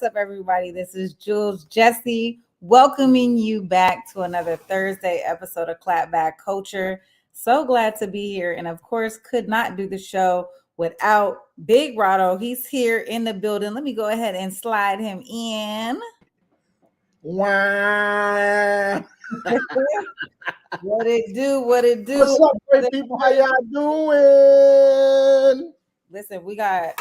What's up, everybody? This is Jules Jessie, welcoming you back to another Thursday episode of Clapback Culture. So glad to be here. And of course, could not do the show without Big Rado. He's here in the building. Let me go ahead and slide him in. Wow. What it do? What it do? What's up, great people? How y'all doing? Listen, we got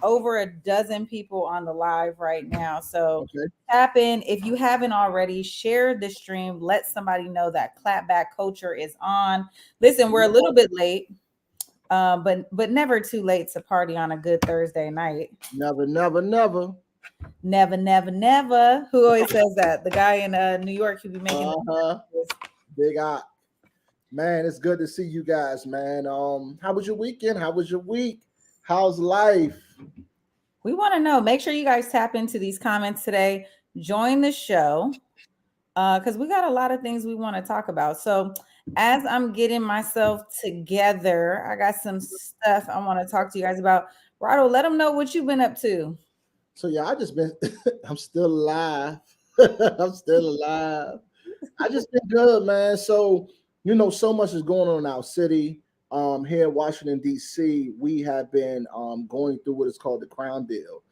over a dozen people on the live right now. So tap in. If you haven't already, share the stream. Let somebody know that Clapback Culture is on. Listen, we're a little bit late, but never too late to party on a good Thursday night. Never. Never. Who always says that? The guy in New York who be making Big Eye. Man, it's good to see you guys, man. How was your weekend? How was your week? How's life? We want to know. Make sure you guys tap into these comments today. Join the show because we got a lot of things we want to talk about. So as I'm getting myself together, I got some stuff I want to talk to you guys about. Rado, let them know what you've been up to. So yeah, I'm still alive. I'm still alive. I just been good, man. So, so much is going on in our city. Here in Washington, D.C., we have been going through what is called the crime bill.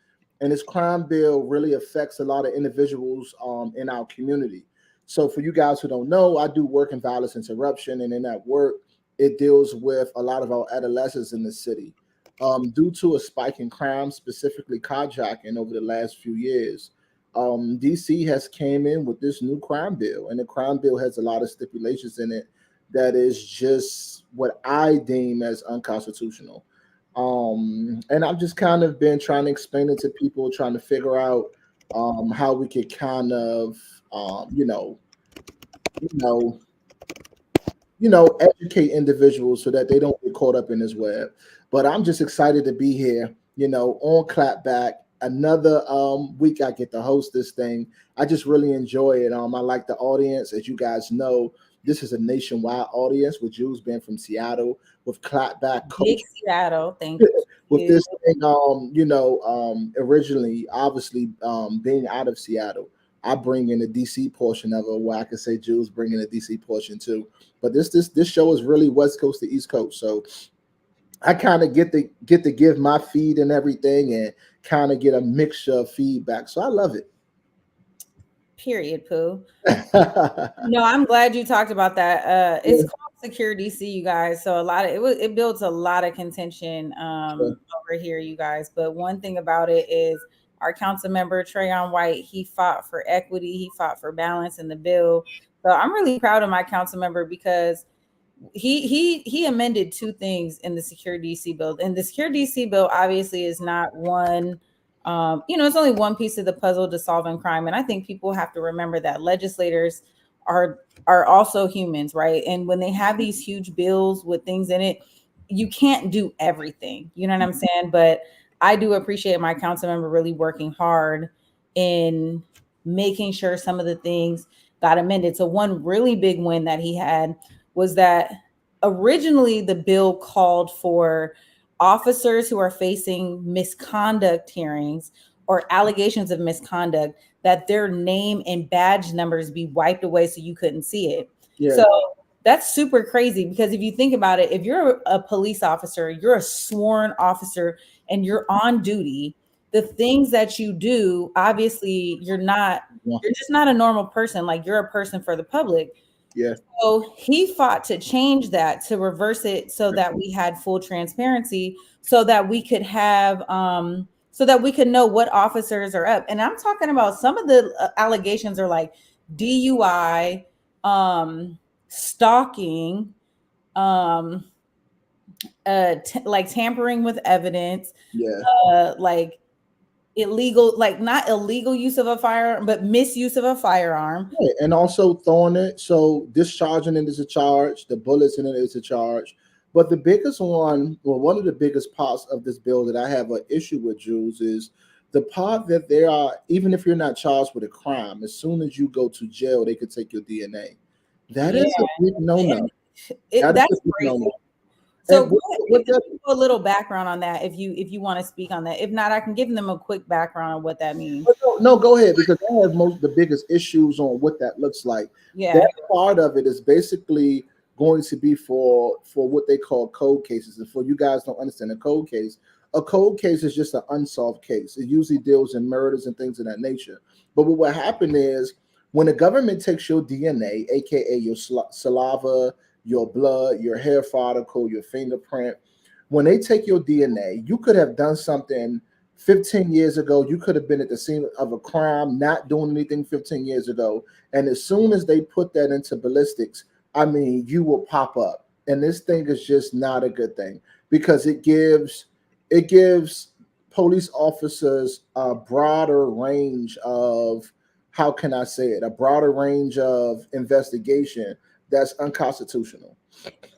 And this crime bill really affects a lot of individuals in our community. So for you guys who don't know, I do work in violence interruption. And in that work, it deals with a lot of our adolescents in the city. Due to a spike in crime, specifically carjacking over the last few years, DC has came in with this new crime bill, and the crime bill has a lot of stipulations in it that is just what I deem as unconstitutional. And I've just kind of been trying to explain it to people, trying to figure out how we could kind of, educate individuals so that they don't get caught up in this web. But I'm just excited to be here, on Clapback. Another week I get to host this thing. I just really enjoy it. I like the audience. As you guys know, this is a nationwide audience with Jules being from Seattle, with Clapback Culture. Big Seattle, thank you. With this thing, originally, obviously, being out of Seattle, I bring in the DC portion of it, where I can say Jules bring in the DC portion too. But this show is really West Coast to East Coast, so I kind of get to give my feed and everything, and kind of get a mixture of feedback. So I love it. Period, Pooh. No, I'm glad you talked about that. It's called Secure DC, you guys. So it builds a lot of contention over here, you guys. But one thing about it is our council member Trayon White, he fought for equity, he fought for balance in the bill. So I'm really proud of my council member because he amended two things in the Secure DC bill. And the Secure DC bill obviously is not one. It's only one piece of the puzzle to solving crime. And I think people have to remember that legislators are also humans, right? And when they have these huge bills with things in it, you can't do everything. You know what I'm saying? But I do appreciate my council member really working hard in making sure some of the things got amended. So one really big win that he had was that originally the bill called for officers who are facing misconduct hearings or allegations of misconduct, that their name and badge numbers be wiped away so you couldn't see it. Yeah. So that's super crazy because if you think about it, if you're a police officer, you're a sworn officer and you're on duty, the things that you do, obviously you're just not a normal person. Like you're a person for the public. Yeah. So he fought to change that, to reverse it so that we had full transparency, so that we could have, so that we could know what officers are up. And I'm talking about some of the allegations are like DUI, stalking, like tampering with evidence, like illegal, like not illegal use of a firearm, but misuse of a firearm. Yeah, and also throwing it. So discharging it is a charge. The bullets in it is a charge. But the biggest one, well, one of the biggest parts of this bill that I have an issue with, Jules, is the part that there are, even if you're not charged with a crime, as soon as you go to jail, they could take your DNA. That is a big no-no. That's crazy. So And give what the that people a little background on that if you want to speak on that. If not, I can give them a quick background on what that means. no, go ahead because I have most the biggest issues on what that looks like. Yeah. That part of it is basically going to be for what they call cold cases. And for you guys don't understand a cold case is just an unsolved case. It usually deals in murders and things of that nature. But what happened is when the government takes your DNA, aka your saliva, your blood, your hair follicle, your fingerprint, when they take your DNA, you could have done something 15 years ago. You could have been at the scene of a crime, not doing anything 15 years ago. And as soon as they put that into ballistics, I mean, you will pop up. And this thing is just not a good thing because it gives police officers a broader range of, how can I say it, a broader range of investigation that's unconstitutional.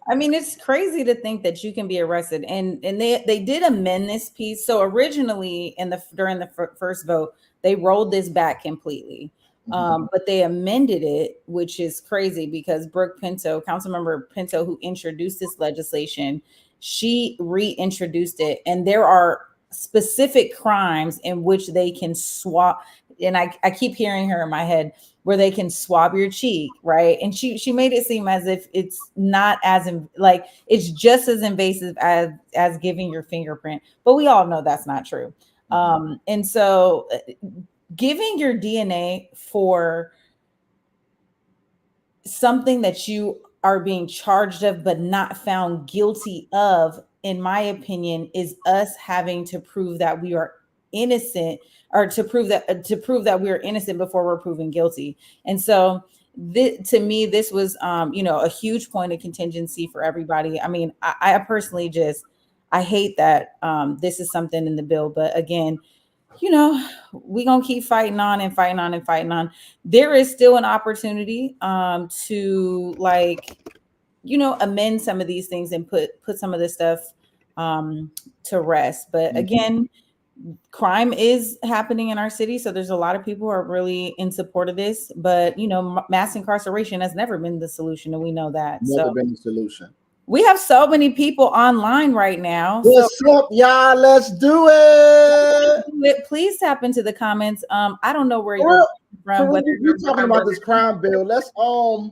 I mean, it's crazy to think that you can be arrested, and they did amend this piece. So originally, in the during the first vote, they rolled this back completely, Mhm. but they amended it, which is crazy because Brooke Pinto, Councilmember Pinto, who introduced this legislation, she reintroduced it, and there are specific crimes in which they can swap. And I keep hearing her in my head where they can swab your cheek, right? And she made it seem as if it's not as like it's just as invasive as giving your fingerprint, but we all know that's not true. And so giving your DNA for something that you are being charged of but not found guilty of, in my opinion, is us having to prove that we are innocent, or to prove that we are innocent before we're proven guilty. And so to me, this was a huge point of contingency for everybody. I mean, I personally just I hate that this is something in the bill, but again, we're gonna keep fighting on and fighting on and fighting on. There is still an opportunity to, like, amend some of these things and put some of this stuff to rest. But again, crime is happening in our city, so there's a lot of people who are really in support of this. But mass incarceration has never been the solution, and we know that. Never So been a solution. we have so many people online right now. So What's up, y'all? Let's do it. please tap into the comments. I don't know where For you're real, from, for real, whether we you're talking about this crime bill. Let's wake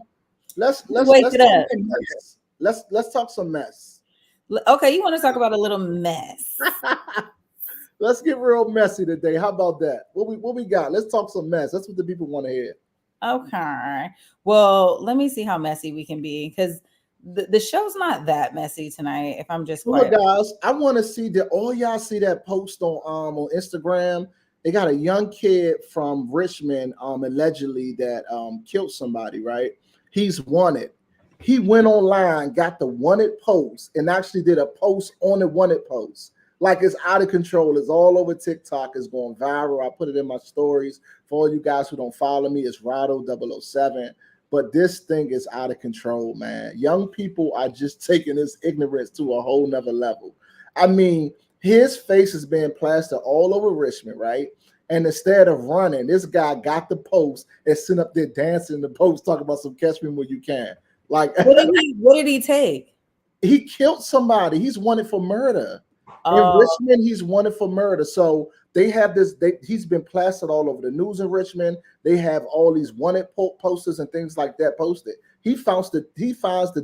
it talk up. some mess. Let's talk some mess. Okay, you want to talk about a little mess? Let's get real messy today. How about that? What we got? Let's talk some mess. That's what the people want to hear. Okay. Well, let me see how messy we can be, because the show's not that messy tonight, if I'm just Look, quite. guys, I want to see that. All y'all see that post on Instagram? They got a young kid from Richmond, allegedly that killed somebody. Right? He's wanted. He went online, got the wanted post, and actually did a post on the wanted post. Like, it's out of control. It's all over TikTok. It's going viral. I put it in my stories. For all you guys who don't follow me, it's Rado007. But this thing is out of control, man. Young people are just taking this ignorance to a whole nother level. I mean, his face is being plastered all over Richmond, right? And instead of running, this guy got the post and sent up there dancing in the post, talking about some catch me when you can. Like, What did he take? he killed somebody. He's wanted for murder. In Oh, Richmond, he's wanted for murder. So they have this. He's been plastered all over the news in Richmond. They have all these wanted posters and things like that posted. He finds the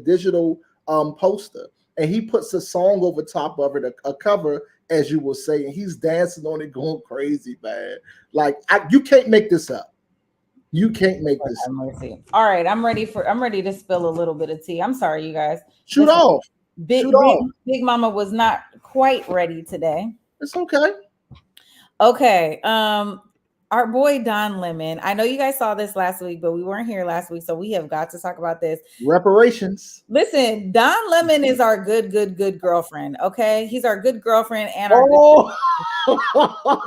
digital poster and he puts a song over top of it, a cover, as you will say, and he's dancing on it, going crazy, man. Like, you can't make this up. You can't make this up. mercy. All right, I'm ready to spill a little bit of tea. I'm sorry, you guys. Shoot Listen, off. Big Shoot Big off. Big Mama was not quite ready today. It's okay. Okay. Our boy Don Lemon. I know you guys saw this last week, but we weren't here last week, so we have got to talk about this. Reparations. Listen, Don Lemon is our good girlfriend. Okay, he's our good girlfriend and our Oh.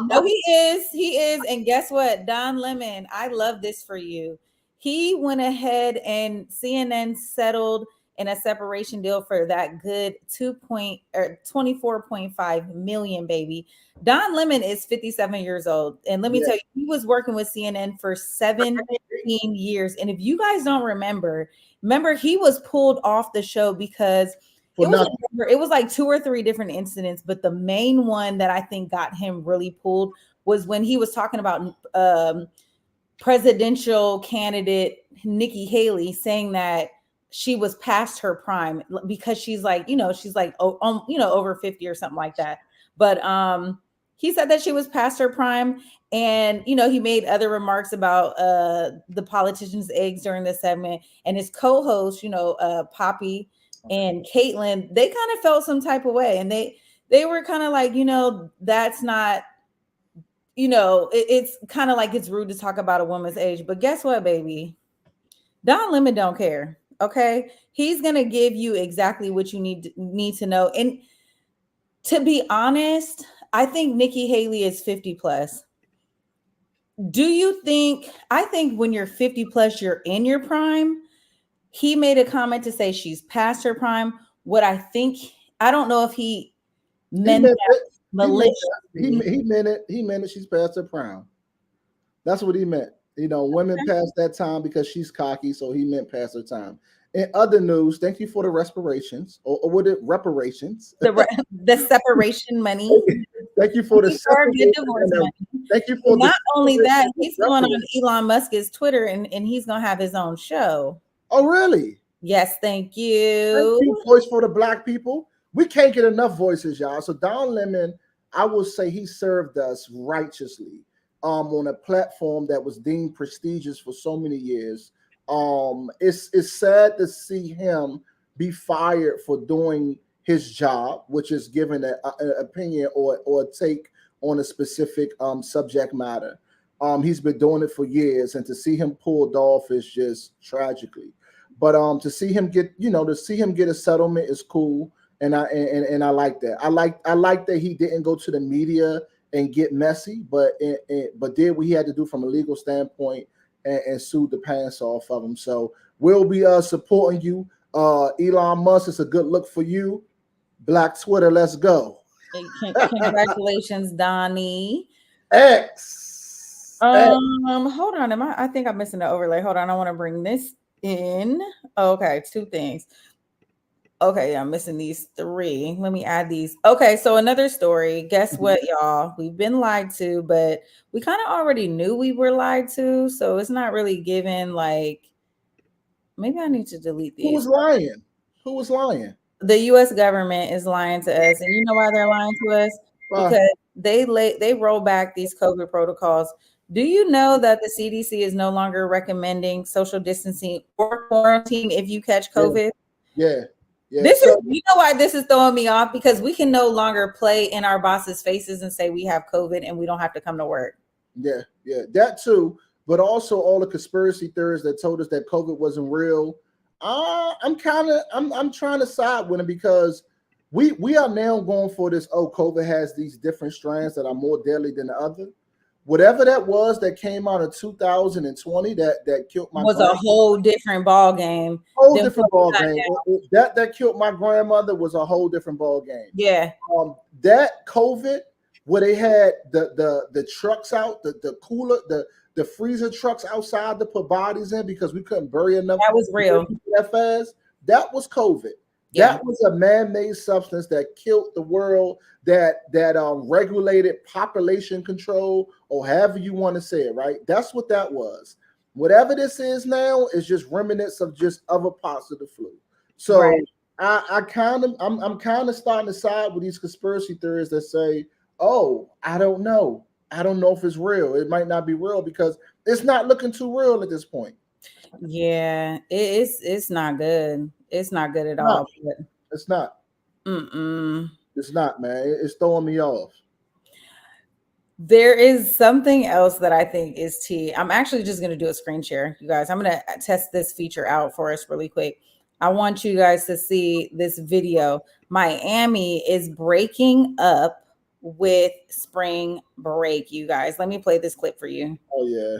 no, he is. He is. And guess what? Don Lemon, I love this for you. He went ahead and CNN settled in a separation deal for that good 24.5 million, baby. Don Lemon is 57 years old. And let me tell you, he was working with CNN for 17 years. And if you guys don't remember he was pulled off the show because for nothing. It was like 2 or 3 different incidents, but the main one that I think got him really pulled was when he was talking about presidential candidate Nikki Haley saying that she was past her prime because she's like, she's like, over 50 or something like that. But he said that she was past her prime. And, he made other remarks about the politician's eggs during the segment. And his co-host, Poppy and Caitlin, they kind of felt some type of way. And they were kind of like, that's not, it's kind of like it's rude to talk about a woman's age. But guess what, baby? Don Lemon don't care. Okay. He's gonna give you exactly what you need to know. And to be honest, I think Nikki Haley is 50 plus. Do you think, I think when you're 50 plus, you're in your prime. He made a comment to say she's past her prime. What I think, I don't know if he meant that maliciously. He meant it. He meant it. She's past her prime. That's what he meant. Women past that time because she's cocky, so he meant past her time. In other news, thank you for the respirations or what it reparations. The separation money. Thank you for the divorce money. Thank you for not only that, he's going on Elon Musk's Twitter and he's gonna have his own show. Oh, really? Yes, thank you. Thank you, voice for the Black people. We can't get enough voices, y'all. So Don Lemon, I will say he served us righteously on a platform that was deemed prestigious for so many years. It's sad to see him be fired for doing his job, which is giving an opinion or a take on a specific subject matter. He's been doing it for years, and to see him pulled off is just tragically. But to see him get a settlement is cool, and I like that. I like that he didn't go to the media and get messy, but did what he had to do from a legal standpoint and sued the pants off of him. So we'll be supporting you. Elon Musk, it's a good look for you. Black Twitter, let's go. Congratulations, Donnie. X. Hold on. I think I'm missing the overlay. Hold on. I want to bring this in. Okay, 2 things. Okay, I'm missing these 3. Let me add these. Okay, so another story. Guess what, y'all? We've been lied to, but we kind of already knew we were lied to, so it's not really given like. Maybe I need to delete these. Who was lying? Who was lying? The U.S. government is lying to us, and you know why they're lying to us? Because they roll back these COVID protocols. Do you know that the CDC is no longer recommending social distancing or quarantine if you catch COVID? Yeah. This is, you know why this is throwing me off? Because we can no longer play in our bosses' faces and say we have COVID and we don't have to come to work. Yeah, that too. But also all the conspiracy theories that told us that COVID wasn't real. I'm trying to side with them because we are now going for this. Oh, COVID has these different strands that are more deadly than the other. Whatever that was that came out of 2020 that killed my was a whole different ball game. Whole different ball game. That killed my grandmother was a whole different ball game. Yeah. That COVID where they had the trucks out, the cooler, the freezer trucks outside to put bodies in because we couldn't bury enough. That was real. That fast. That was COVID. Yeah. That was a man-made substance that killed the world, that regulated population control, or however you want to say it, right? That's what that was. Whatever this is now is just remnants of just other parts of the flu. So right. I'm kind of starting to side with these conspiracy theories that say, oh, I don't know if it's real. It might not be real because it's not looking too real at this point. Yeah, it's not good. It's not good at all. But it's not. It's not, man. It's throwing me off. There is something else that I think is tea. I'm actually just going to do a screen share, you guys. I'm going to test this feature out for us really quick. I want you guys to see this video. Miami is breaking up with spring break, you guys. Let me play this clip for you. Oh, yeah.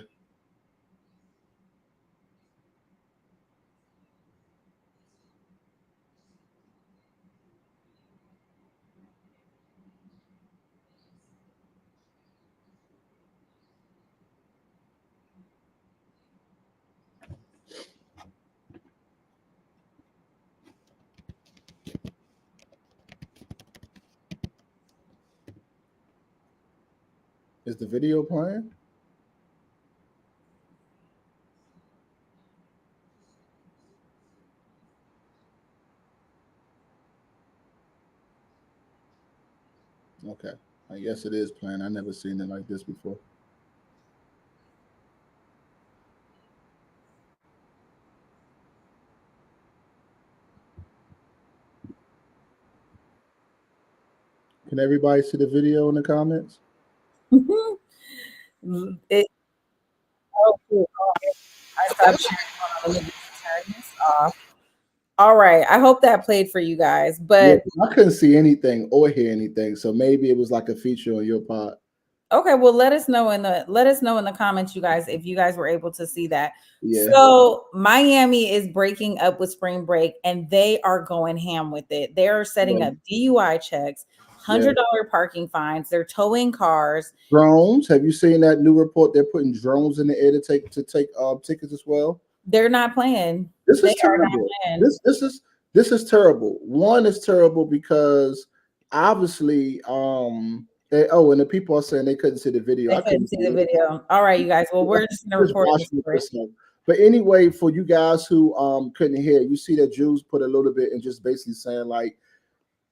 Is the video playing? Okay. I guess it is playing. I never seen it like this before. Can everybody see the video in the comments? It, oh, cool. I stopped sharing. Hold on, let me just turn this off. All right. I hope that played for you guys. Yeah, But I couldn't see anything or hear anything, so maybe it was like a feature on your part. okay, well let us know in the comments, you guys, if you guys were able to see that. Yeah, So Miami is breaking up with spring break and they are going ham with it. They're setting yeah, up DUI checks, yeah. $100 parking fines, they're towing cars. Drones. Have you seen that new report? They're putting drones in the air to take tickets as well. They're not playing. This They is are not terrible. playing. This is terrible. One is terrible because obviously and the people are saying they couldn't see the video. They I couldn't couldn't see see the it. video. All right, you guys. Well, we're just gonna Just report this watching it story. yourself. But anyway, for you guys who couldn't hear, you see that Jews put a little bit and just basically saying like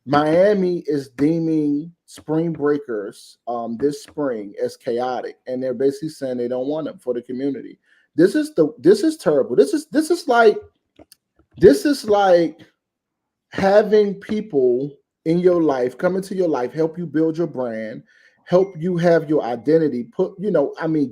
Miami is deeming spring breakers this spring as chaotic, and they're basically saying they don't want them for the community. This is terrible. This is like having people in your life come into your life, help you build your brand, help you have your identity,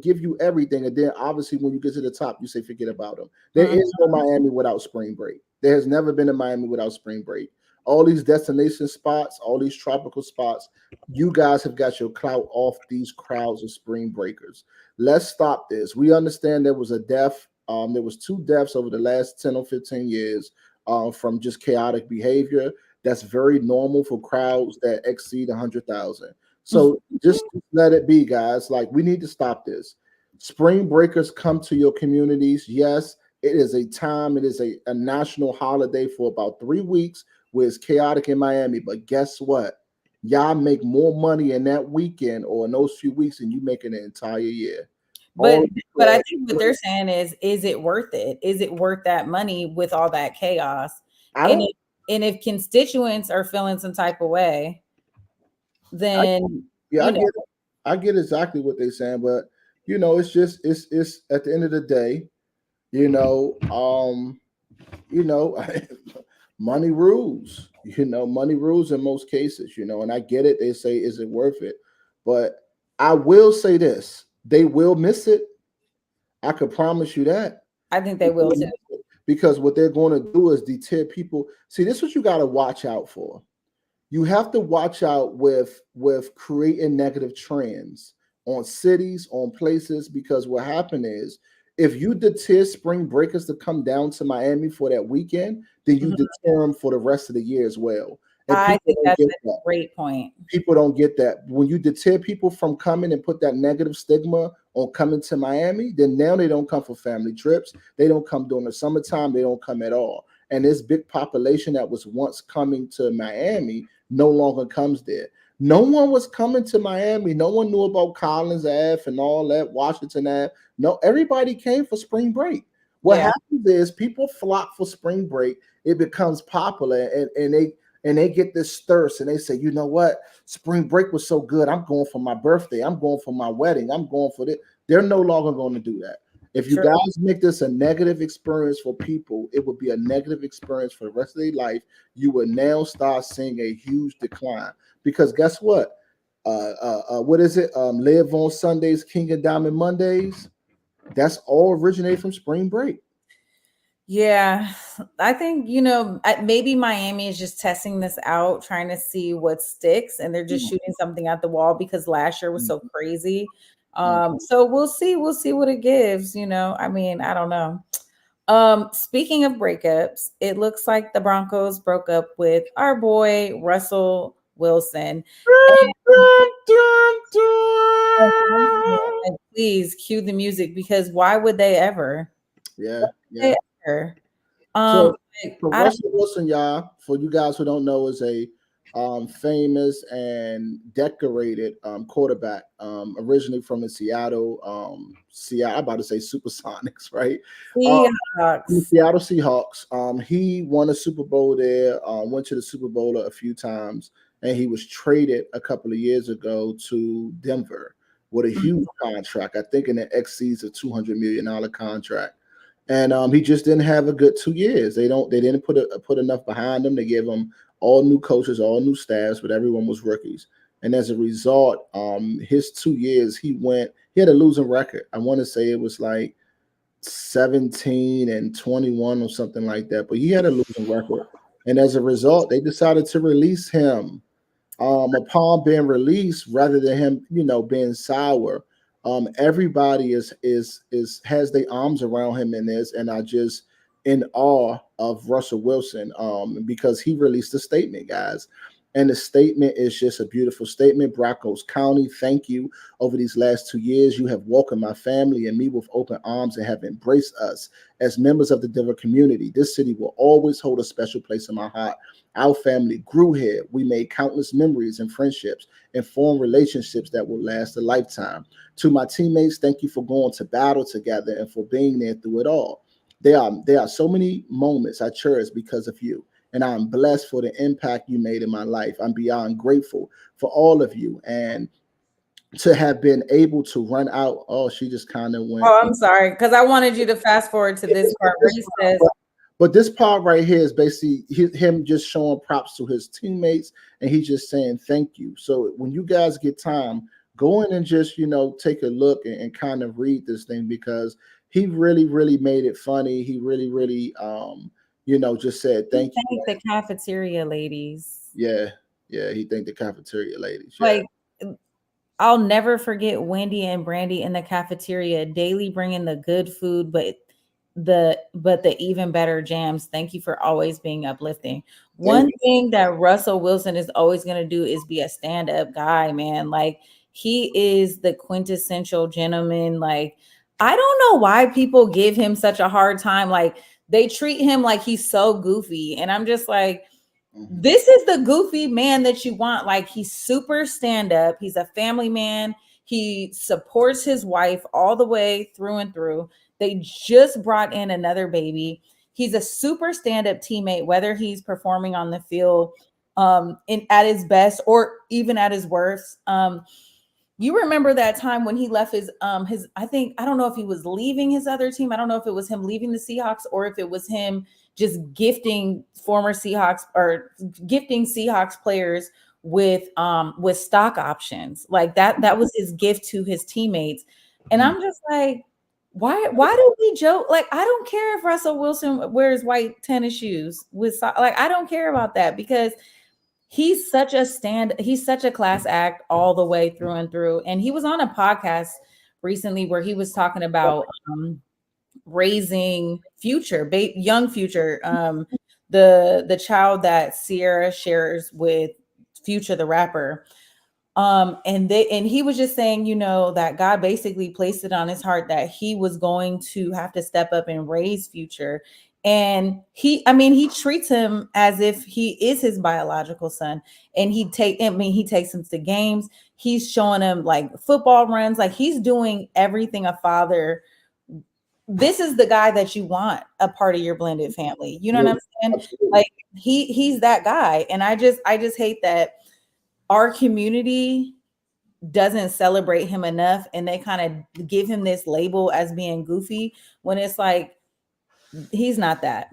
give you everything. And then obviously when you get to the top, you say, forget about them. There Mhm. is no Miami without spring break. There has never been a Miami without spring break. All these destination spots, all these tropical spots, you guys have got your clout off these crowds of spring breakers. Let's stop this. We understand there was a death. There was 2 deaths over the last 10 or 15 years from just chaotic behavior. That's very normal for crowds that exceed 100,000. So just let it be, guys. Like, we need to stop this. Spring breakers come to your communities. Yes, it is a time, it is a national holiday for about 3 weeks where it's chaotic in Miami. But guess what? Y'all make more money in that weekend or in those few weeks than you make in the entire year. But All but I think what they're saying is it worth it? Is it worth that money with all that chaos? I And don't if constituents are feeling some type of way, I, then yeah, you I know, get it. I get exactly what they're saying, but it's just it's at the end of the day, you know, um, you know, money rules. Money rules in most cases, and I get it. They say, is it worth it? But I will say this: they will miss it. I could promise you that. I think they will too. Because what they're going to do is deter people. See, this is what you got to watch out for. You have to watch out with creating negative trends on cities, on places, because what happened is if you deter spring breakers to come down to Miami for that weekend, then you Mhm. deter them for the rest of the year as well. And I people think don't that's get a that. great point. People don't get that. When you deter people from coming and put that negative stigma on coming to Miami, then now they don't come for family trips. They don't come during the summertime. They don't come at all. And this big population that was once coming to Miami no longer comes there. No one was coming to Miami. No one knew about Collins Ave and all that, Washington Ave. No, everybody came for spring break. What Yeah, happens is people flock for spring break. It becomes popular, and they get this thirst, and they say, you know what? Spring break was so good. I'm going for my birthday. I'm going for my wedding. I'm going for it. They're no longer going to do that. If you true. guys make this a negative experience for people, it would be a negative experience for the rest of their life. You will now start seeing a huge decline because guess what? What is it? Live on Sundays, King and Diamond Mondays. That's all originated from spring break. Yeah, I think, maybe Miami is just testing this out, trying to see what sticks, and they're just shooting something at the wall because last year was so crazy. So we'll see what it gives, I mean, I don't know. Speaking of breakups, it looks like the Broncos broke up with our boy Russell Wilson. And please cue the music because why would they ever? Yeah, Why would yeah. they ever? Um, So, like, so I don't Russell Wilson, y'all, for you guys who don't know, is a famous and decorated quarterback, originally from the Seattle. I'm about to say Supersonics, right? Um, the Seahawks. Seattle Seahawks. He won a Super Bowl there. Went to the Super Bowl a few times, and he was traded a couple of years ago to Denver with a huge contract. I think in the exceeds a $200 million contract. And he just didn't have a good 2 years. They didn't put enough behind him. They gave him all new coaches, all new staffs, but everyone was rookies. And as a result, his 2 years he had a losing record. I want to say it was like 17-21 or something like that. But he had a losing record. And as a result, they decided to release him upon being released rather than him, being sour. Everybody is has their arms around him in this, and I just in awe of Russell Wilson because he released a statement, guys. And the statement is just a beautiful statement. Broncos County, thank you. Over these last 2 years, you have welcomed my family and me with open arms and have embraced us as members of the Denver community. This city will always hold a special place in my heart. Our family grew here. We made countless memories and friendships and formed relationships that will last a lifetime. To my teammates, thank you for going to battle together and for being there through it all. There are so many moments I cherish because of you, and I'm blessed for the impact you made in my life. I'm beyond grateful for all of you, and to have been able to run out. Oh, she just kind of went. Oh, I'm sorry, because I wanted you to fast forward to this part where he says, But this part right here is basically him just showing props to his teammates, and he's just saying thank you. So when you guys get time, go in and just take a look and kind of read this thing because he really really made it funny. He really really just said he thank you. thanked the cafeteria ladies. Yeah, yeah. He thanked the cafeteria ladies. Yeah. Like, I'll never forget Wendy and Brandy in the cafeteria daily bringing the good food, but the even better jams. Thank you for always being uplifting. Thank One thing that Russell Wilson is always going to do is be a stand-up guy, man. Like, he is the quintessential gentleman. Like, I don't know why people give him such a hard time. Like, they treat him like he's so goofy, and I'm just like, you. this is the goofy man that you want. Like, he's super stand up. He's a family man. He supports his wife all the way through and through. They just brought in another baby. He's a super stand up teammate, whether he's performing on the field in at his best or even at his worst. You remember that time when he left his I don't know if he was leaving his other team. I don't know if it was him leaving the Seahawks or if it was him just gifting former Seahawks or gifting Seahawks players with stock options. Like that was his gift to his teammates. And I'm just like, why do we joke? Like, I don't care if Russell Wilson wears white tennis shoes like, I don't care about that because he's such a class act all the way through and through. And he was on a podcast recently where he was talking about raising young Future, the child that Sierra shares with Future the rapper. And he was just saying, that God basically placed it on his heart that he was going to have to step up and raise Future. And he treats him as if he is his biological son. And he takes him to games. He's showing him like football runs, like he's doing everything a father. This is the guy that you want a part of your blended family. You know what I'm saying? Absolutely. Like, he's that guy. And I just hate that our community doesn't celebrate him enough, and they kind of give him this label as being goofy when it's like he's not that.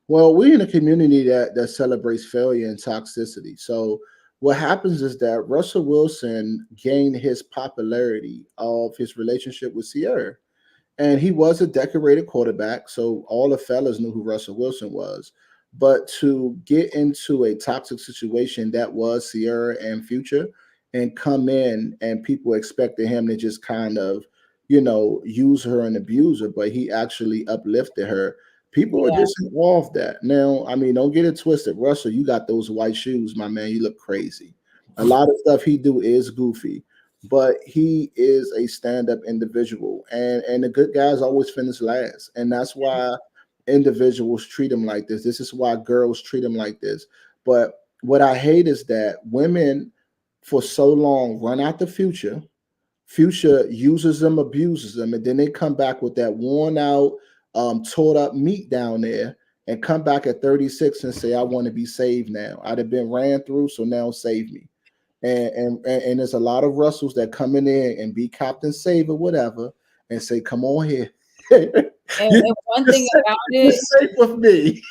Well, we're in a community that celebrates failure and toxicity. So what happens is that Russell Wilson gained his popularity of his relationship with Sierra. And he was a decorated quarterback, so all the fellas knew who Russell Wilson was. But to get into a toxic situation that was Sierra and Future and come in and people expected him to just kind of, use her and abuse her, but he actually uplifted her. People are Yeah. just involved that. Now, I mean, don't get it twisted. Russell, you got those white shoes, my man. You look crazy. A lot of stuff he do is goofy, but he is a stand-up individual, and the good guys always finish last, and that's why individuals treat him like this. This is why girls treat him like this. But what I hate is that women for so long run out the future. Future uses them, abuses them, and then they come back with that worn out, tore up meat down there, and come back at 36 and say, "I want to be saved now. I'd have been ran through, so now save me." And there's a lot of Russells that come in there and be Captain Save or whatever, and say, "Come on here." And one thing about you're it, safe with me.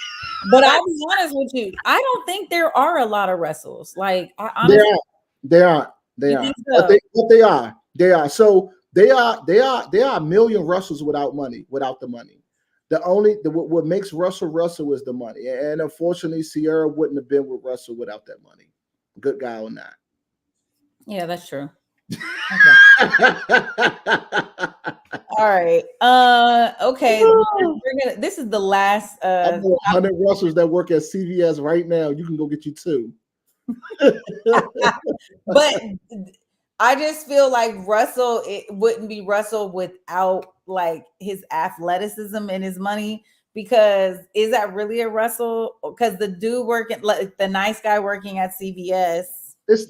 but I'll be honest with you, I don't think there are a lot of wrestles. Like, I They honestly, are. They are. They you are. think so? But they are. They are. So they are a million Russells without money, without the money. What makes Russell Russell is the money. And unfortunately, Sierra wouldn't have been with Russell without that money. Good guy or not. Yeah, that's true. Okay. All right. Okay. This is the last. I know 100 Russells that work at CVS right now. You can go get you two. But I just feel like Russell, it wouldn't be Russell without like his athleticism and his money. Because is that really a Russell? Because the dude working, like the nice guy working at CVS.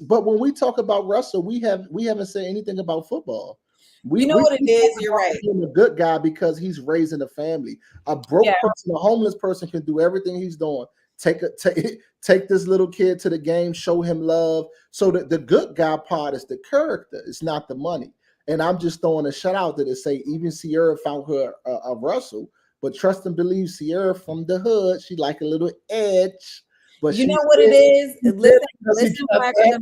But when we talk about Russell, we haven't said anything about football. You know what it is? You're right. He's a good guy because he's raising a family. A broke person, a homeless person can do everything he's doing. Take this little kid to the game, show him love. So the good guy part is the character. It's not the money. And I'm just throwing a shout out to say even Sierra found her a Russell, but trust and believe Sierra from the hood. She like a little edge. But you know what it is? Listen back to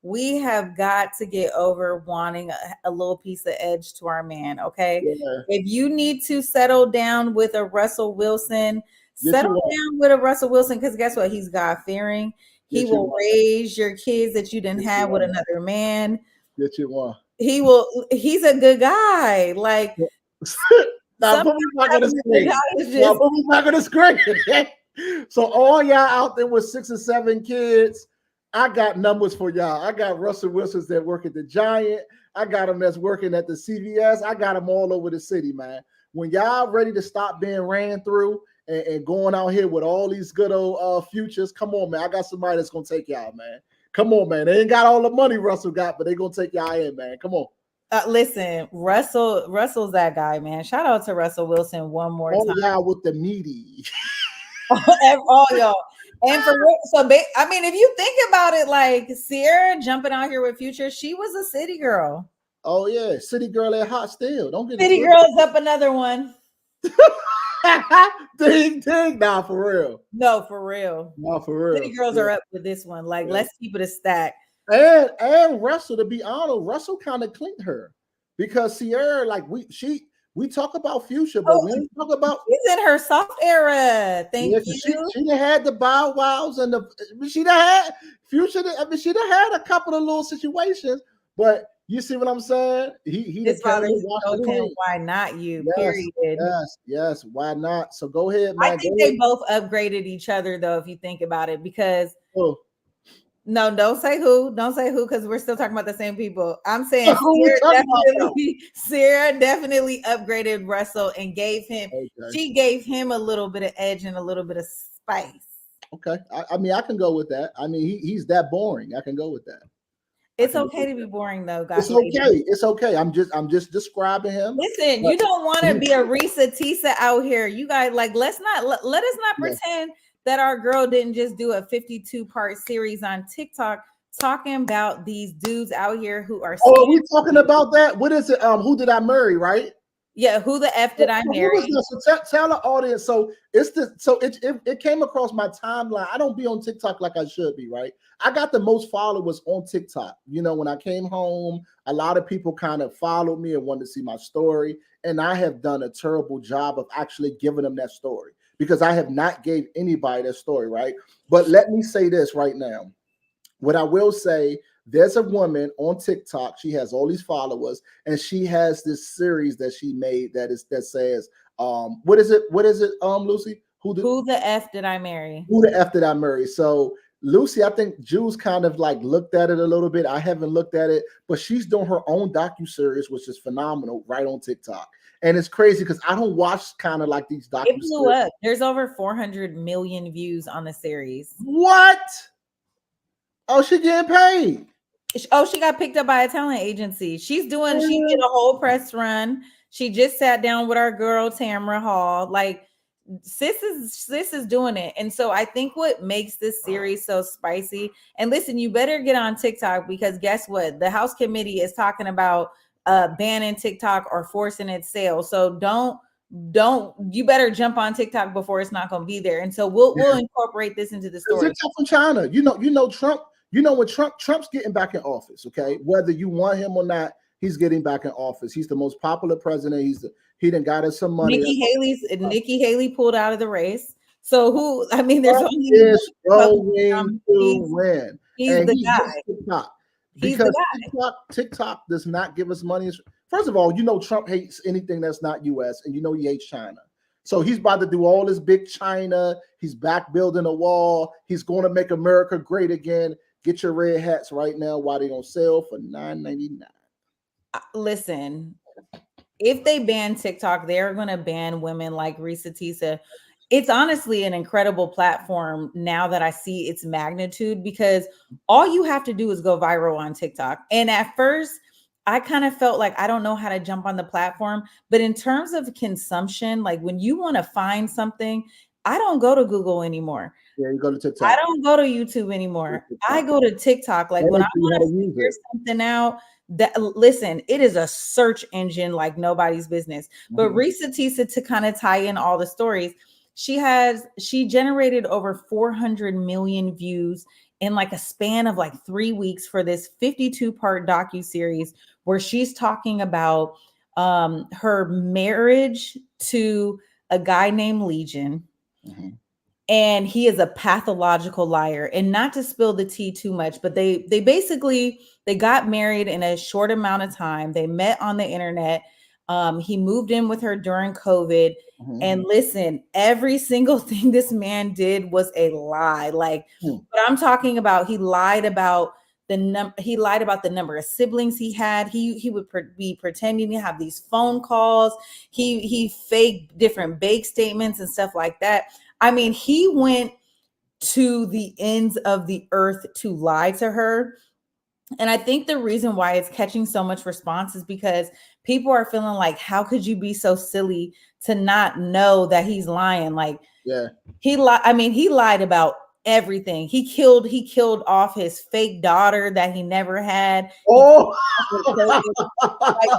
we have got to get over wanting a little piece of edge to our man. Okay. Yeah. If you need to settle down with a Russell Wilson, settle down with a Russell Wilson, because guess what? He's God fearing. He will raise your kids that you didn't have with another man. Get you one. He will. He's a good guy. Like, now, put me back on the screen. So all y'all out there with 6 or 7 kids, I got numbers for y'all. I got Russell Wilsons that work at the Giant. I got them that's working at the CVS. I got them all over the city, man. When y'all ready to stop being ran through and going out here with all these good old futures, come on, man. I got somebody that's going to take y'all, man. Come on, man. They ain't got all the money Russell got, but they going to take y'all in, man. Come on. Listen, Russell's that guy, man. Shout out to Russell Wilson one more time. All y'all with the meaty. All y'all. And for so I mean, if you think about it, like Sierra jumping out here with Future, she was a city girl. Oh yeah, city girl at Hot Steel. Don't get city girls up another one. ding ding. Nah, for real. No, for real. Nah, for real. City girls are up with this one. Like, let's keep it a stack. And Russell, to be honest, Russell kind of cleaned her because Sierra, like we talk about Future, but we talk about she's in her soft era. Thank you. She done had the Bow Wows and she done had Future. I mean, she done had a couple of little situations, but you see what I'm saying? His father told him, "Why not you?" Yes, period. Yes. Why not? So go ahead, man. I think they both upgraded each other, though, if you think about it, because. No, don't say who, because we're still talking about the same people. I'm saying Sierra definitely upgraded Russell and gave him, she gave him a little bit of edge and a little bit of spice. Okay. I mean, I can go with that. I mean, he's that boring. I can go with that. It's okay to be boring though, guys. It's okay. I'm just describing him. Listen, you don't want to be a Risa Tisa out here. You guys, like, let us not pretend that our girl didn't just do a 52-part series on TikTok talking about these dudes out here who are. Oh, are we talking about that? What is it? Who did I marry? Right? Yeah. Who the F did I marry? So tell the audience. So it came across my timeline. I don't be on TikTok like I should be. Right? I got the most followers on TikTok. You know, when I came home, a lot of people kind of followed me and wanted to see my story, and I have done a terrible job of actually giving them that story. Because I have not gave anybody that story, right? But let me say this right now. What I will say, there's a woman on TikTok. She has all these followers, and she has this series that she made that says, what is it, Lucy? Who the F did I marry? Who the F did I marry? So Lucy, I think Jules kind of like looked at it a little bit. I haven't looked at it, but she's doing her own docuseries, which is phenomenal, right on TikTok. And it's crazy because I don't watch kind of like these It blew docuseries. up. There's over 400 million views on the series. What? Oh, she getting paid. Oh, she got picked up by a talent agency. She did a whole press run. She just sat down with our girl Tamara Hall. Like sis is doing it. And so I think what makes this series so spicy, and listen, you better get on TikTok, because guess what? The House Committee is talking about banning TikTok or forcing its sale. So don't you better jump on TikTok before it's not going to be there. And so we'll incorporate this into the story. TikTok from China. You know Trump. You know what Trump's getting back in office, okay? Whether you want him or not, he's getting back in office. He's the most popular president. He done got us some money. Nikki Haley pulled out of the race. So who? I mean, there's only going to win. He's the guy. TikTok. He's Because the guy. TikTok does not give us money. First of all, you know Trump hates anything that's not U.S. and you know he hates China. So he's about to do all this big China. He's back building a wall. He's going to make America great again. Get your red hats right now while they're on sale for $9.99. Listen, if they ban TikTok, they're going to ban women like Risa Tisa. It's honestly an incredible platform now that I see its magnitude, because all you have to do is go viral on TikTok. And at first, I kind of felt like I don't know how to jump on the platform. But in terms of consumption, like when you want to find something, I don't go to Google anymore. Yeah, you go to TikTok. I don't go to YouTube anymore. I go to TikTok. Like when I want to figure something out, listen, it is a search engine like nobody's business. But Risa Tisa, to kind of tie in all the stories, she generated over 400 million views in like a span of like 3 weeks for this 52-part docuseries where she's talking about her marriage to a guy named Legion. And he is a pathological liar. And not to spill the tea too much, but they basically got married in a short amount of time. They met on the internet. He moved in with her during COVID. And listen, every single thing this man did was a lie. Like what I'm talking about, he lied about the number of siblings he had. He would be pretending to have these phone calls. He faked different bank statements and stuff like that. I mean, he went to the ends of the earth to lie to her. And I think the reason why it's catching so much response is because people are feeling like, how could you be so silly to not know that he's lying? Like, yeah, he lied about everything. He killed off his fake daughter that he never had. Oh, like,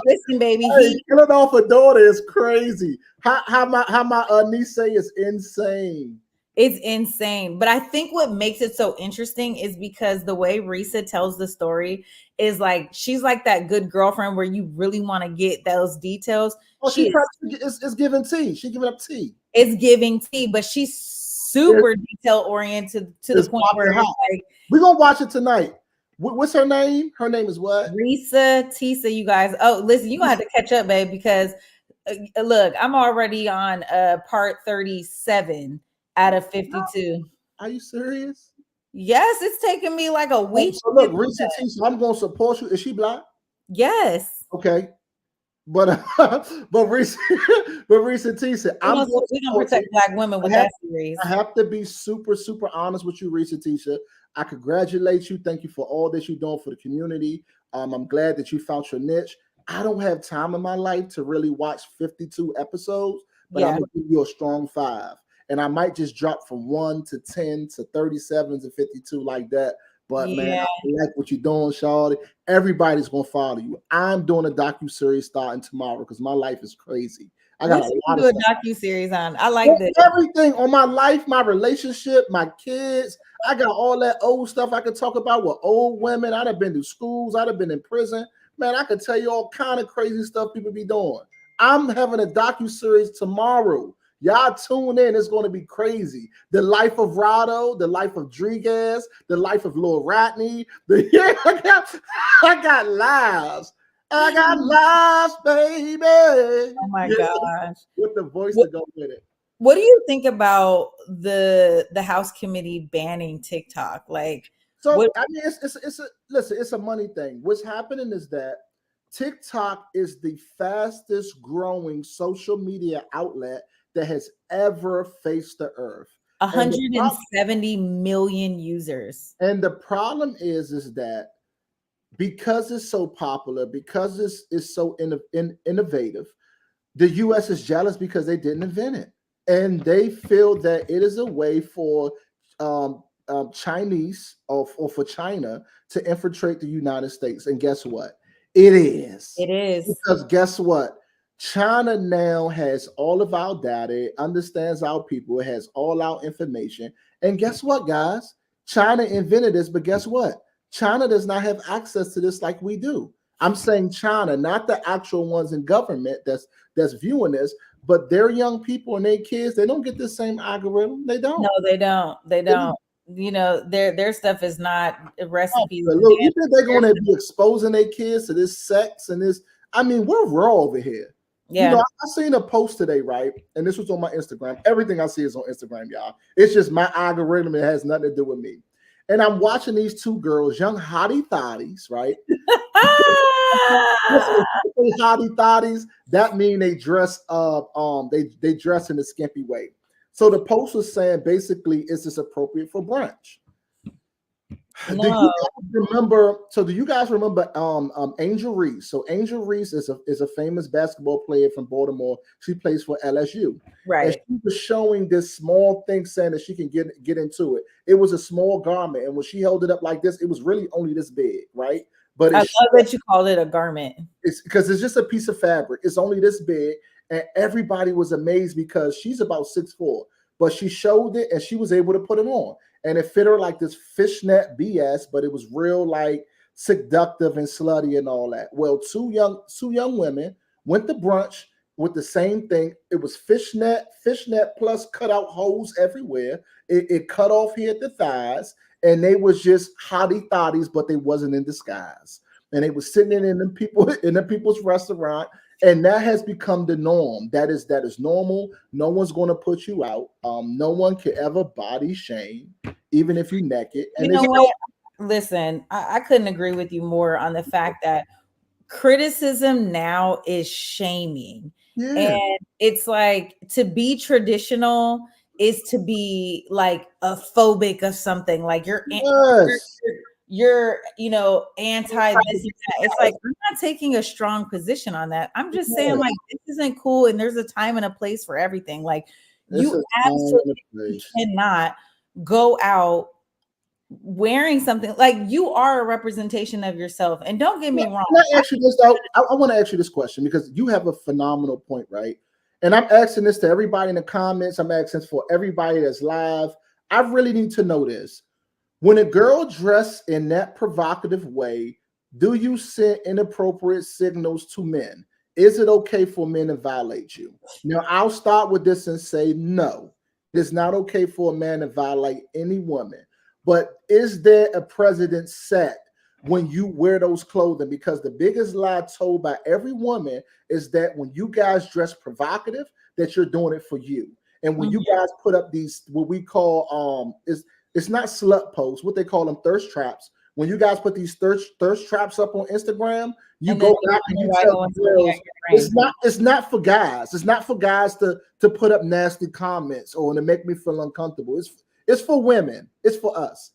listen, baby, killing off a daughter is crazy. How my niece say is insane. It's insane. But I think what makes it so interesting is because the way Risa tells the story is like, she's like that good girlfriend where you really want to get those details. Oh, it's giving tea. She's giving up tea. It's giving tea, but she's super detail oriented to the point where it's like, we're gonna watch it tonight. What's her name? Her name is what? Risa Tisa, you guys. Oh, listen, you're gonna have to catch up, babe, because look, I'm already on part 37 out of 52. Are you serious? Yes, it's taking me like a week. So look, Risa Tisa, I'm gonna support you. Is she black? Yes. Okay. But Risa Tisa, we're gonna protect black women with that series. I have to be super honest with you, Risa Tisa. I congratulate you. Thank you for all that you're doing for the community. I'm glad that you found your niche. I don't have time in my life to really watch 52 episodes, but I'm gonna give you a strong 5. And I might just drop from 1 to 10 to 37 to 52 like that. But man, I like what you're doing, Shawty. Everybody's gonna follow you. I'm doing a docu-series starting tomorrow because my life is crazy. I got a lot of docu-series on. I like this. Everything on my life, my relationship, my kids. I got all that old stuff I could talk about with old women. I'd have been to schools. I'd have been in prison. Man, I could tell you all kind of crazy stuff people be doing. I'm having a docu-series tomorrow. Y'all tune in. It's going to be crazy. The life of Rado, the life of Drigas, the life of Lil Ratney. I got lives. I got lives, baby. Oh my gosh. With the voice to go with it. What do you think about the House committee banning TikTok? Like, So what? I mean, it's a listen. It's a money thing. What's happening is that TikTok is the fastest growing social media outlet that has ever faced the earth. And the 170 million users. problem is that because it's so popular, because it's so innovative, the U.S. is jealous because they didn't invent it, and they feel that it is a way for Chinese or for China to infiltrate the United States. And guess what? It is, It is. because guess what? China now has all of our data, it understands our people, it has all our information. And guess what, guys? China invented this, but guess what? China does not have access to this like we do. I'm saying China, not the actual ones in government that's viewing this, but their young people and their kids, they don't get the same algorithm. They No, don't. they don't. They They don't. You know, their stuff is not recipes and Look, you think they're their going to be exposing their kids to this sex and this? I mean, we're raw over here. You know, yeah. I seen a post today, right? And this was on my Instagram. Everything I see is on Instagram, y'all. It's just my algorithm. It has nothing to do with me. And I'm watching these two girls, young hottie thotties, right? Ah! Hottie thotties, that mean they dress they dress in a skimpy way. So the post was saying basically, is this appropriate for brunch? Do you No. guys remember? So do you guys remember Angel Reese? So Angel Reese is a famous basketball player from Baltimore. She plays for LSU, and Right. she was showing this small thing, saying that she can get into it. It was a small garment, and when she held it up like this, it was really only this big, right? But I it's love that you called it a garment. it's because it's just a piece of fabric. It's only this big, and everybody was amazed because she's about 6'4", but she showed it and she was able to put it on, and it fit her like this fishnet BS, but it was real like seductive and slutty and all that. Well, two young women went to brunch with the same thing. It was fishnet plus cutout holes everywhere. It cut off here at the thighs, and they was just hottie thotties, but they wasn't in disguise, and they was sitting in the people in the people's restaurant, and that has become the norm. That is normal. No one's going to put you out. No one can ever body shame, even if you naked. You And know it's what? Listen, I couldn't agree with you more on the fact that criticism now is shaming. yeah, And it's like to be traditional is to be like a phobic of something. Like you're, yes. you're anti this and that. It's like I'm not taking a strong position on that. I'm just saying like this isn't cool and there's a time and a place for everything. Like It's you a time and a absolutely place. cannot go out wearing something like you are a representation of yourself. And don't get me wrong. Can I ask you this though? I want to ask you this question because you have a phenomenal point, right? And I'm asking this to everybody in the comments. I'm asking for everybody that's live. I really need to know this. When a girl dressed in that provocative way, do you send inappropriate signals to men? Is it okay for men to violate you? Now, I'll start with this and say no. It is not okay for a man to violate any woman. But is there a precedent set when you wear those clothing? Because the biggest lie told by every woman is that when you guys dress provocative, that you're doing it for you. And when you Mhm. guys put up these what we call is it's not slut posts, what they call them thirst traps. When you guys put these thirst traps up on Instagram, you And then go you back and wonder you why tell no the one's looking at girls your it's brain. not for guys. It's not for guys to put up nasty comments or to make me feel uncomfortable. It's for women. It's for us.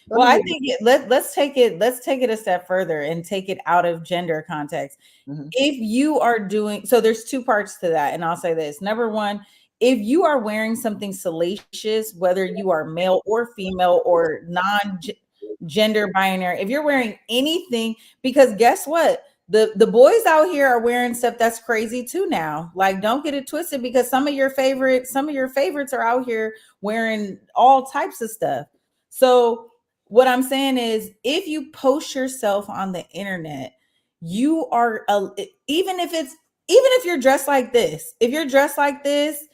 Let Well, me I hear think let's take it a step further and take it out of gender context. you. Mhm. If you are doing so, there's two parts to that, and I'll say this. Number one, if you are wearing something salacious, whether you are male or female or non-gender binary, if you're wearing anything, because guess what? The boys out here are wearing stuff that's crazy too now. Like, don't get it twisted because some of your favorites are out here wearing all types of stuff. So what I'm saying is if you post yourself on the internet, you are even if you're dressed like this, if you're dressed like this,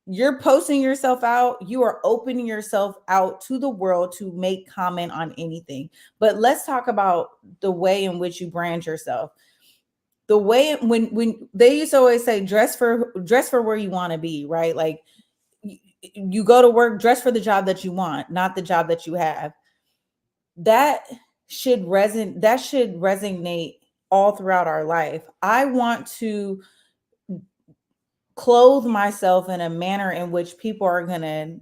you're posting yourself out, you are opening yourself out to the world to make comment on anything. But let's talk about the way in which you brand yourself. The way when they used to always say dress for where you want to be, right? Like you go to work, dress for the job that you want, not the job that you have. That should resonate all throughout our life. I want to clothe myself in a manner in which people are going to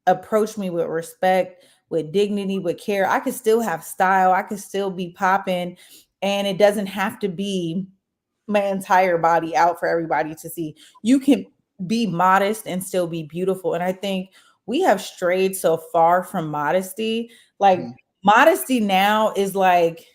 approach me with respect, with dignity, with care. I could still have style, I could still be popping, and it doesn't have to be my entire body out for everybody to see. You can be modest and still be beautiful. And I think we have strayed so far from modesty. Like, modesty now is like,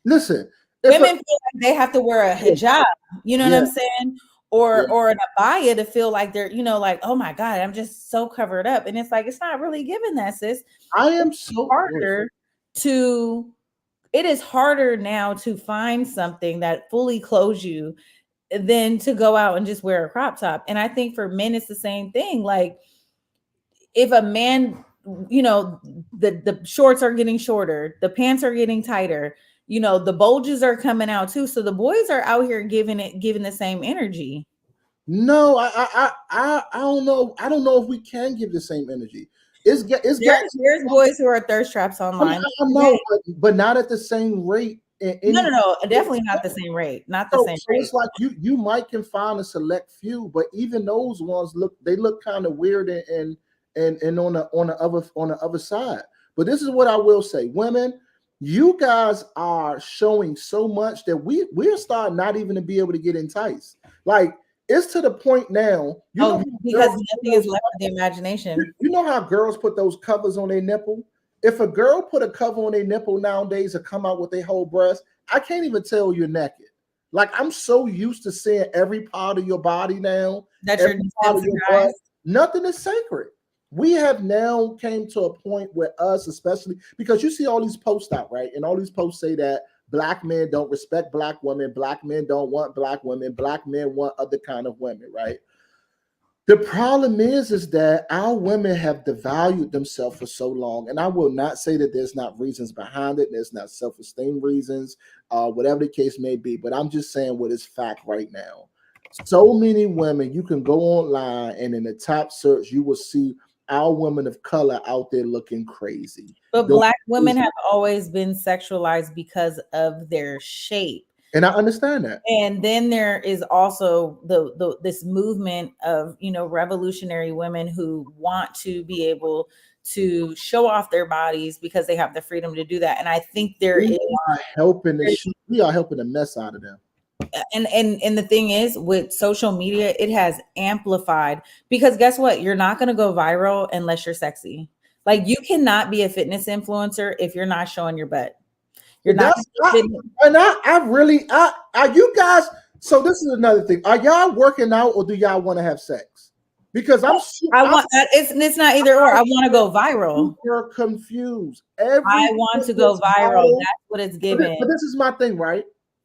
Listen, women feel like they have to wear a hijab, you know what yeah, I'm saying? yeah, Or an abaya to feel like they're, like, oh my God, I'm just so covered up. And it's like, it's not really given that, sis. I am It's so harder to, it is harder now to find something that fully clothes you than to go out and just wear a crop top. And I think for men, it's the same thing. Like, if a man, the shorts are getting shorter, the pants are getting tighter, the bulges are coming out too. So the boys are out here giving the same energy. no, I don't know. I don't know if we can give the same energy. It's got There's boys who are thirst traps I, mean, online. I know, but not at the same rate. In No, any, no, definitely not the same rate. Not the same so rate. it's like you might can find a select few, but even those ones look kind of weird and on the other side. But this is what I will say, women, you guys are showing so much that we're starting not even to be able to get enticed. Like, it's to the point now, Because nothing is left to the imagination. you know how girls put those covers on their nipple? If a girl put a cover on their nipple nowadays to come out with their whole breast, I can't even tell you're naked. Like, I'm so used to seeing every part of your body now, That you're every part of your butt. desensitized. Nothing is sacred. We have now came to a point where us, especially because you see all these posts out, right? And all these posts say that black men don't respect black women, black men don't want black women, black men want other kind of women, right? The problem is that our women have devalued themselves for so long, and I will not say that there's not reasons behind it. There's not self-esteem reasons, whatever the case may be. But I'm just saying what is fact right now. So many women, you can go online and in the top search, you will see our women of color out there looking crazy. But black women have always been sexualized because of their shape. And I understand that. And then there is also this movement of, revolutionary women who want to be able to show off their bodies because they have the freedom to do that. And I think we are helping the mess out of them. And the thing is, with social media, it has amplified, because guess what? You're not going to go viral unless you're sexy. Like, you cannot be a fitness influencer if you're not showing your butt. You're not. Are you guys? So this is another thing. Are y'all working out or do y'all want to have sex? Because it's not either or. I want to go viral. You're confused. I want to go viral. That's what it's given. But this is my thing, right?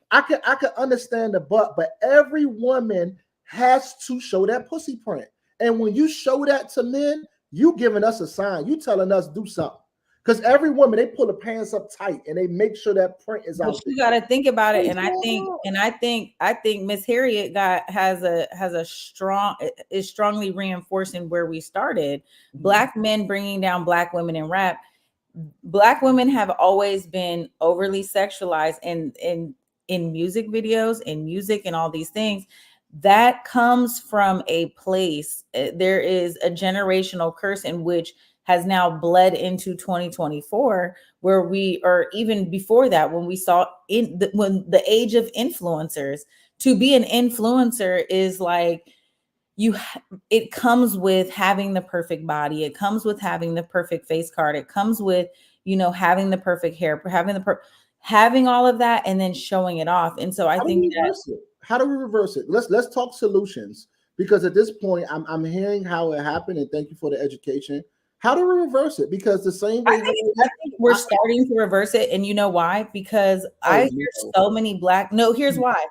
I can understand the butt, but every woman has to show that pussy print. And when you show that to men, you giving us a sign. You telling us do something. Because every woman, they pull the pants up tight and they make sure that print is out. But you got to think about it, and I think Miss Harriet is strongly reinforcing where we started. Mm-hmm. Black men bringing down black women in rap. Black women have always been overly sexualized in music videos, in music, and all these things. That comes from a place. There is a generational curse in which has now bled into 2024, where we are, even before that, when we saw when the age of influencers. To be an influencer is like, it comes with having the perfect body. It comes with having the perfect face card. It comes with, having the perfect hair, having all of that, and then showing it off. And so I think how do we reverse it? Let's talk solutions, because at this point I'm hearing how it happened, and thank you for the education. How do we reverse it? Because the same way I think we're starting to reverse it. And you know why? Because I hear so many here's why.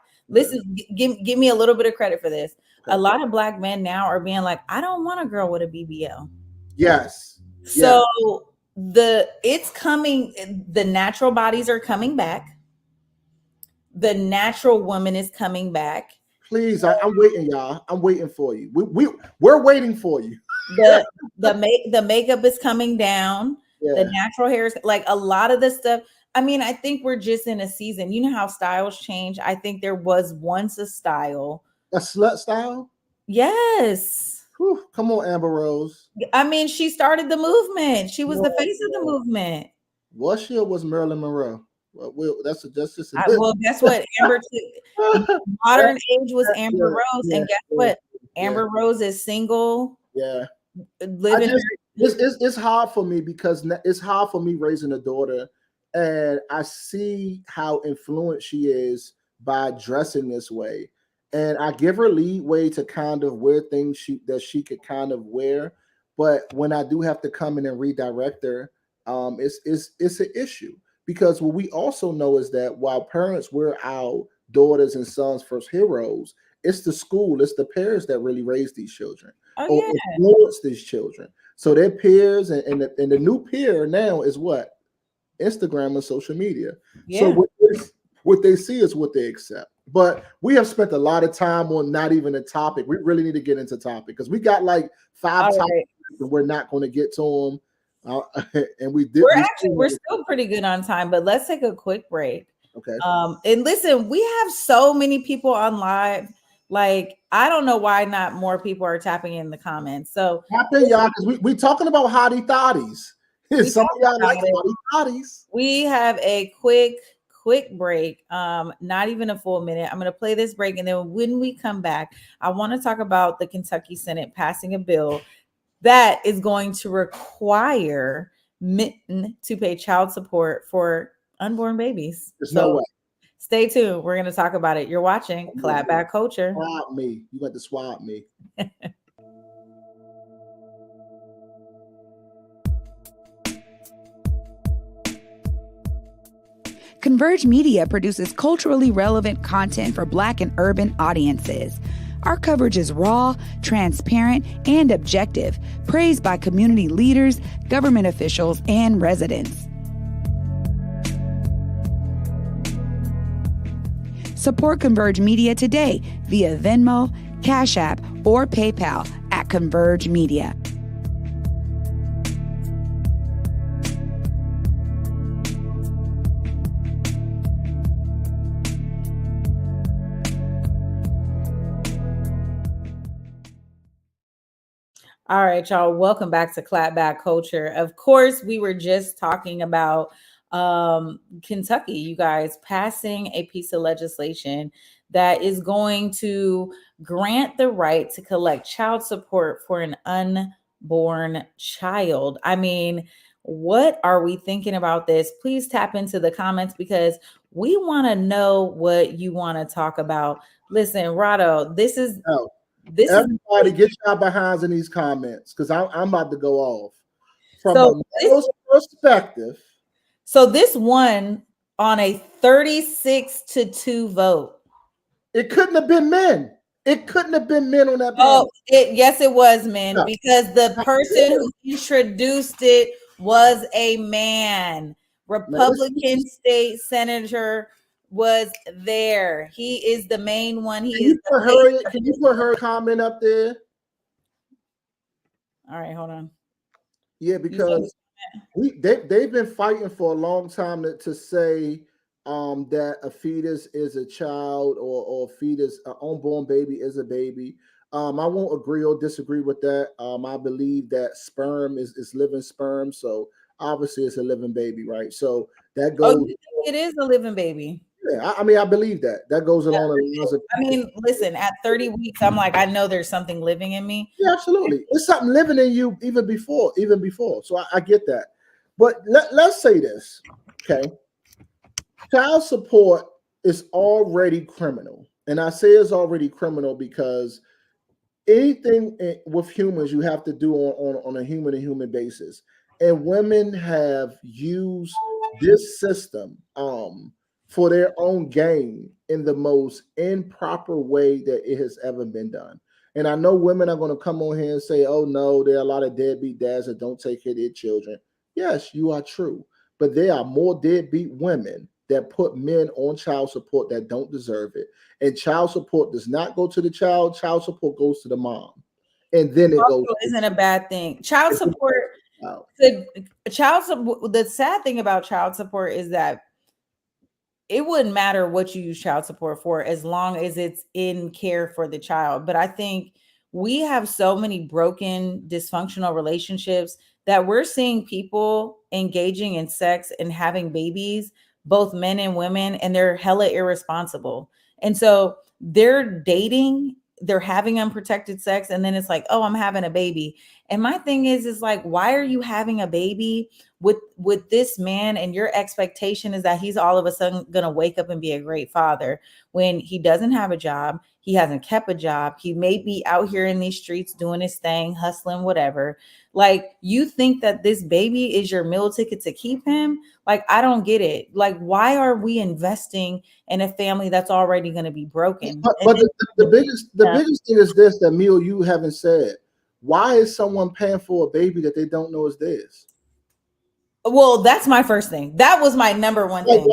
Give me a little bit of credit for this. Okay. A lot of black men now are being like, I don't want a girl with a BBL. Yes. So it's coming, the natural bodies are coming back. The natural woman is coming back. Please, I'm waiting, y'all. I'm waiting for you. We're waiting for you. the the makeup is coming down, the Yeah. natural hair is like a lot of the stuff. I mean, I think we're just in a season. You know how styles change. I think there was once a style. A slut style? Yes. Whew, come on, Amber Rose. I mean, she started the movement. She was No, the face of the no. movement. Was she or was Marilyn Monroe? Well, that's just a Well, guess what? Amber took modern age was Amber yeah, Rose, yeah, and guess yeah, what? yeah, Amber Rose is single, yeah. I living just her. it's hard for me because it's hard for me raising a daughter, and I see how influenced she is by dressing this way, and I give her leeway to kind of wear things she could kind of wear, but when I do have to come in and redirect her, it's an issue because what we also know is that while parents wear our daughters and sons first heroes, it's the school, it's the parents that really raise these children Oh or yeah, influence these children. So their peers and the new peer now is what? Instagram and social media. So yeah. what they see is what they accept. But we have spent a lot of time on not even a topic. We really need to get into topic because we got like five All topics right. and we're not going to get to them. And we did. We're We actually we're still pretty good on time, but let's take a quick break. okay. And listen, we have so many people on live. Like, I don't know why not more people are tapping in the comments. So Happen, y'all, because we talking about hottie thotties. we Some talked of y'all like about it. hottie thotties. We have a quick break. Not even a full minute. I'm going to play this break, and then when we come back, I want to talk about the Kentucky Senate passing a bill that is going to require Mitten to pay child support for unborn babies. There's no So way. stay tuned. We're going to talk about it. You're watching Clapback Culture. Swap me. You got to swap me. Converge Media produces culturally relevant content for Black and urban audiences. Our coverage is raw, transparent, and objective, praised by community leaders, government officials, and residents. Support Converge Media today via Venmo, Cash App, or PayPal at Converge Media. All right, y'all. Welcome back to Clapback Culture. Of course, we were just talking about Kentucky, you guys, passing a piece of legislation that is going to grant the right to collect child support for an unborn child. I mean, what are we thinking about this? Please tap into the comments because we want to know what you want to talk about. Listen, Rado, No. this is Everybody get y'all behinds in these comments because I'm about to go off. From so a male's perspective, so this won on a 36-2 vote. it couldn't have been men. It couldn't have been men on that Oh, panel. yes, it was men No. because the person who introduced it was a man. Republican state senator was there. He is the main one. He is the face. Can you put her comment up there? All right, hold on. Yeah, because they've been fighting for a long time to say that a fetus is a child or a fetus, an unborn baby is a baby. I won't agree or disagree with that. I believe that sperm is living sperm, so obviously it's a living baby, right? So that Oh, goes. you think it is a living baby? Yeah, I mean, I believe that. That goes along the lines of. I mean, listen, at 30 weeks, I'm like, I know there's something living in me. Yeah, absolutely. It's something living in you even before. So I get that. But let's say this, okay? Child support is already criminal. And I say it's already criminal because anything with humans you have to do on a human to human basis. And women have used this system for their own gain in the most improper way that it has ever been done. And I know women are going to come on here and say, oh no, there are a lot of deadbeat dads that don't take care of their children. Yes, you are true. But there are more deadbeat women that put men on child support that don't deserve it. And child support does not go to the child support goes to the mom. and then it goes. Isn't a bad thing. Child support. The sad thing about child support is that it wouldn't matter what you use child support for as long as it's in care for the child. But I think we have so many broken, dysfunctional relationships that we're seeing people engaging in sex and having babies, both men and women, and they're hella irresponsible. And so they're dating, they're having unprotected sex, and then it's like, oh, I'm having a baby. And my thing is like, why are you having a baby with this man, and your expectation is that he's all of a sudden going to wake up and be a great father when he doesn't have a job, he hasn't kept a job, he may be out here in these streets doing his thing, hustling, whatever. Like, you think that this baby is your meal ticket to keep him? Like, I don't get it. Like, why are we investing in a family that's already going to be broken? But the biggest thing is this that Mio, you haven't said. Why is someone paying for a baby that they don't know is theirs? Well, that's my first thing. That was my number one thing.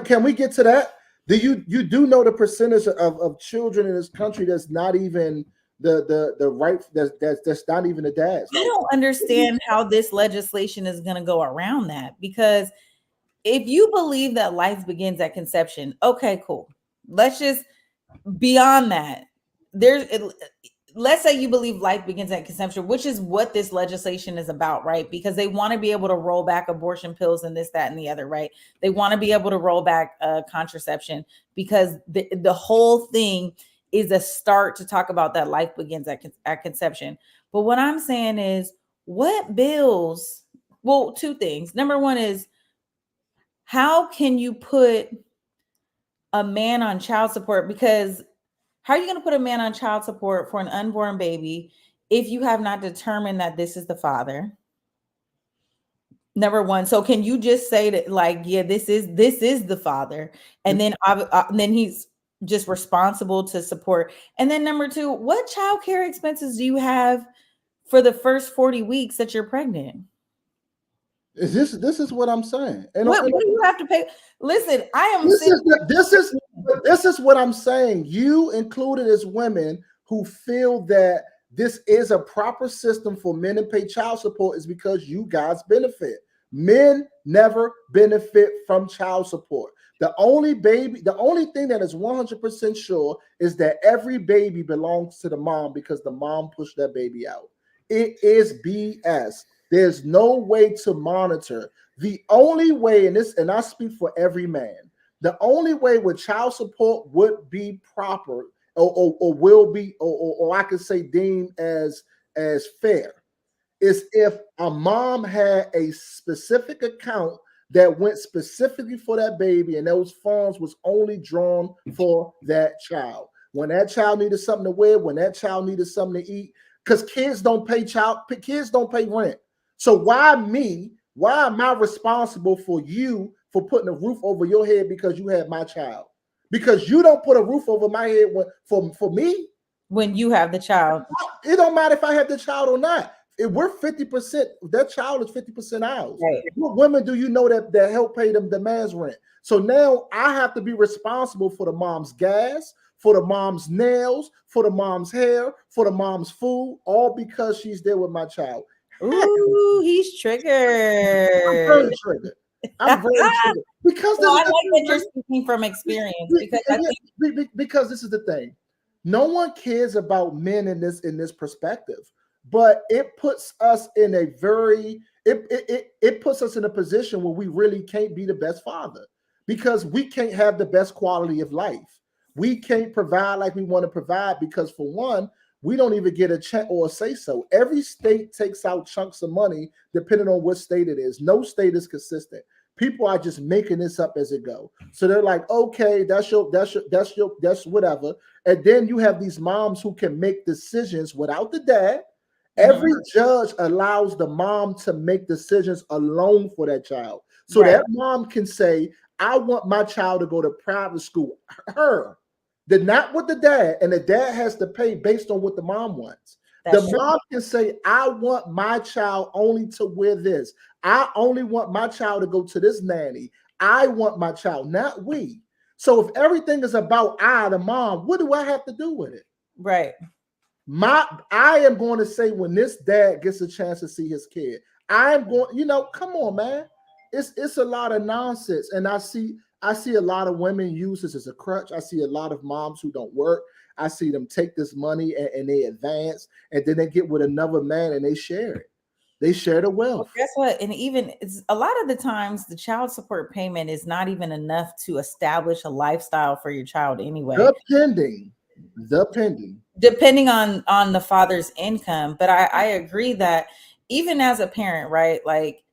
Can we get to that? Do you do know the percentage of children in this country that's not even the right that's not even the dad's? I don't understand how this legislation is going to go around that, because if you believe that life begins at conception, okay, cool. Let's just beyond that. Let's say you believe life begins at conception, which is what this legislation is about, right? Because they want to be able to roll back abortion pills and this, that, and the other, right? They want to be able to roll back contraception, because the whole thing is a start to talk about that life begins at conception. But what I'm saying is, what bills? Well, two things. Number one is, how can you put a man on child support? Because how are you going to put a man on child support for an unborn baby if you have not determined that this is the father? Number one. So can you just say that, like, yeah, this is the father, and then he's just responsible to support? And then number two, what child care expenses do you have for the first 40 weeks that you're pregnant? This is what I'm saying. And what do you have to pay? Listen, I am. This is what I'm saying. You included as women who feel that this is a proper system for men to pay child support is because you guys benefit. Men never benefit from child support. The only thing that is 100% sure is that every baby belongs to the mom because the mom pushed that baby out. It is BS. There's no way to monitor. The only way, and I speak for every man, the only way with child support would be proper or will be, or I could say deemed as fair, is if a mom had a specific account that went specifically for that baby, and those funds was only drawn for that child. When that child needed something to wear, when that child needed something to eat, because kids don't pay rent. So why me? Why am I responsible for you for putting a roof over your head because you had my child? Because you don't put a roof over my head for me when you have the child. It don't matter if I have the child or not. If we're 50%, that child is 50% ours. Right. What women do you know that help pay them the man's rent? So now I have to be responsible for the mom's gas, for the mom's nails, for the mom's hair, for the mom's food, all because she's there with my child. Ooh, he's triggered. I'm very triggered. Because I like that you're speaking from experience. Because this is the thing. No one cares about men in this perspective, but it puts us in a it puts us in a position where we really can't be the best father because we can't have the best quality of life. We can't provide like we want to provide because, for one, we don't even get a check or a say so. Every state takes out chunks of money depending on what state it is. No state is consistent. People are just making this up as it go. So they're like, okay, that's whatever. And then you have these moms who can make decisions without the dad. Every judge allows the mom to make decisions alone for that child. So that mom can say, I want my child to go to private school. Not with the dad, and the dad has to pay based on what the mom wants. Mom can say, I want my child only to wear this. I only want my child to go to this nanny. I want my child, not we. So if everything is about the mom, what do I have to do with it? Right. I am going to say when this dad gets a chance to see his kid, I'm going, come on, man. It's a lot of nonsense. And I see a lot of women use this as a crutch. I see a lot of moms who don't work. I see them take this money and they advance and then they get with another man and they share it. They share the Well, wealth. guess what? And even it's a lot of the times the child support payment is not even enough to establish a lifestyle for your child anyway, Depending, depending. depending on the father's income. But I agree that even as a parent, right? Like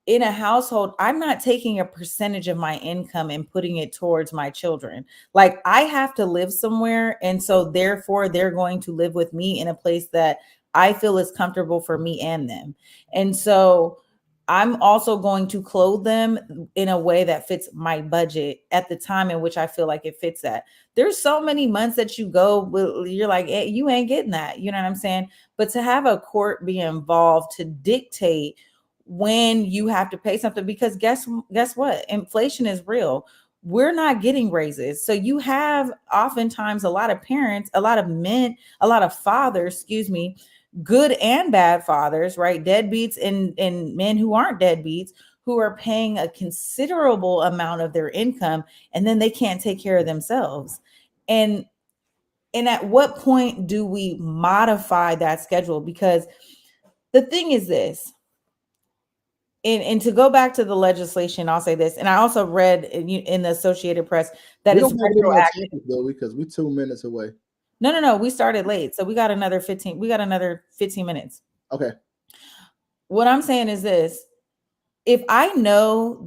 in a household, I'm not taking a percentage of my income and putting it towards my children. Like I have to live somewhere. And so therefore they're going to live with me in a place that I feel is comfortable for me and them. And so I'm also going to clothe them in a way that fits my budget at the time in which I feel like it fits that. There's so many months that you go, you're like, you ain't getting that. You know what I'm saying? But to have a court be involved to dictate when you have to pay something, because guess what? Inflation is real. We're not getting raises. So you have oftentimes a lot of parents, a lot of men, a lot of fathers, excuse me, good and bad fathers, right? Deadbeats and men who aren't deadbeats who are paying a considerable amount of their income and then they can't take care of themselves. And at what point do we modify that schedule? Because the thing is this, and to go back to the legislation, I'll say this, and I also read in the Associated Press that We it's don't have any more retroactive. topics though, because we're 2 minutes away. No, we started late, so we got another 15. We got another 15 minutes. Okay. What I'm saying is this: if I know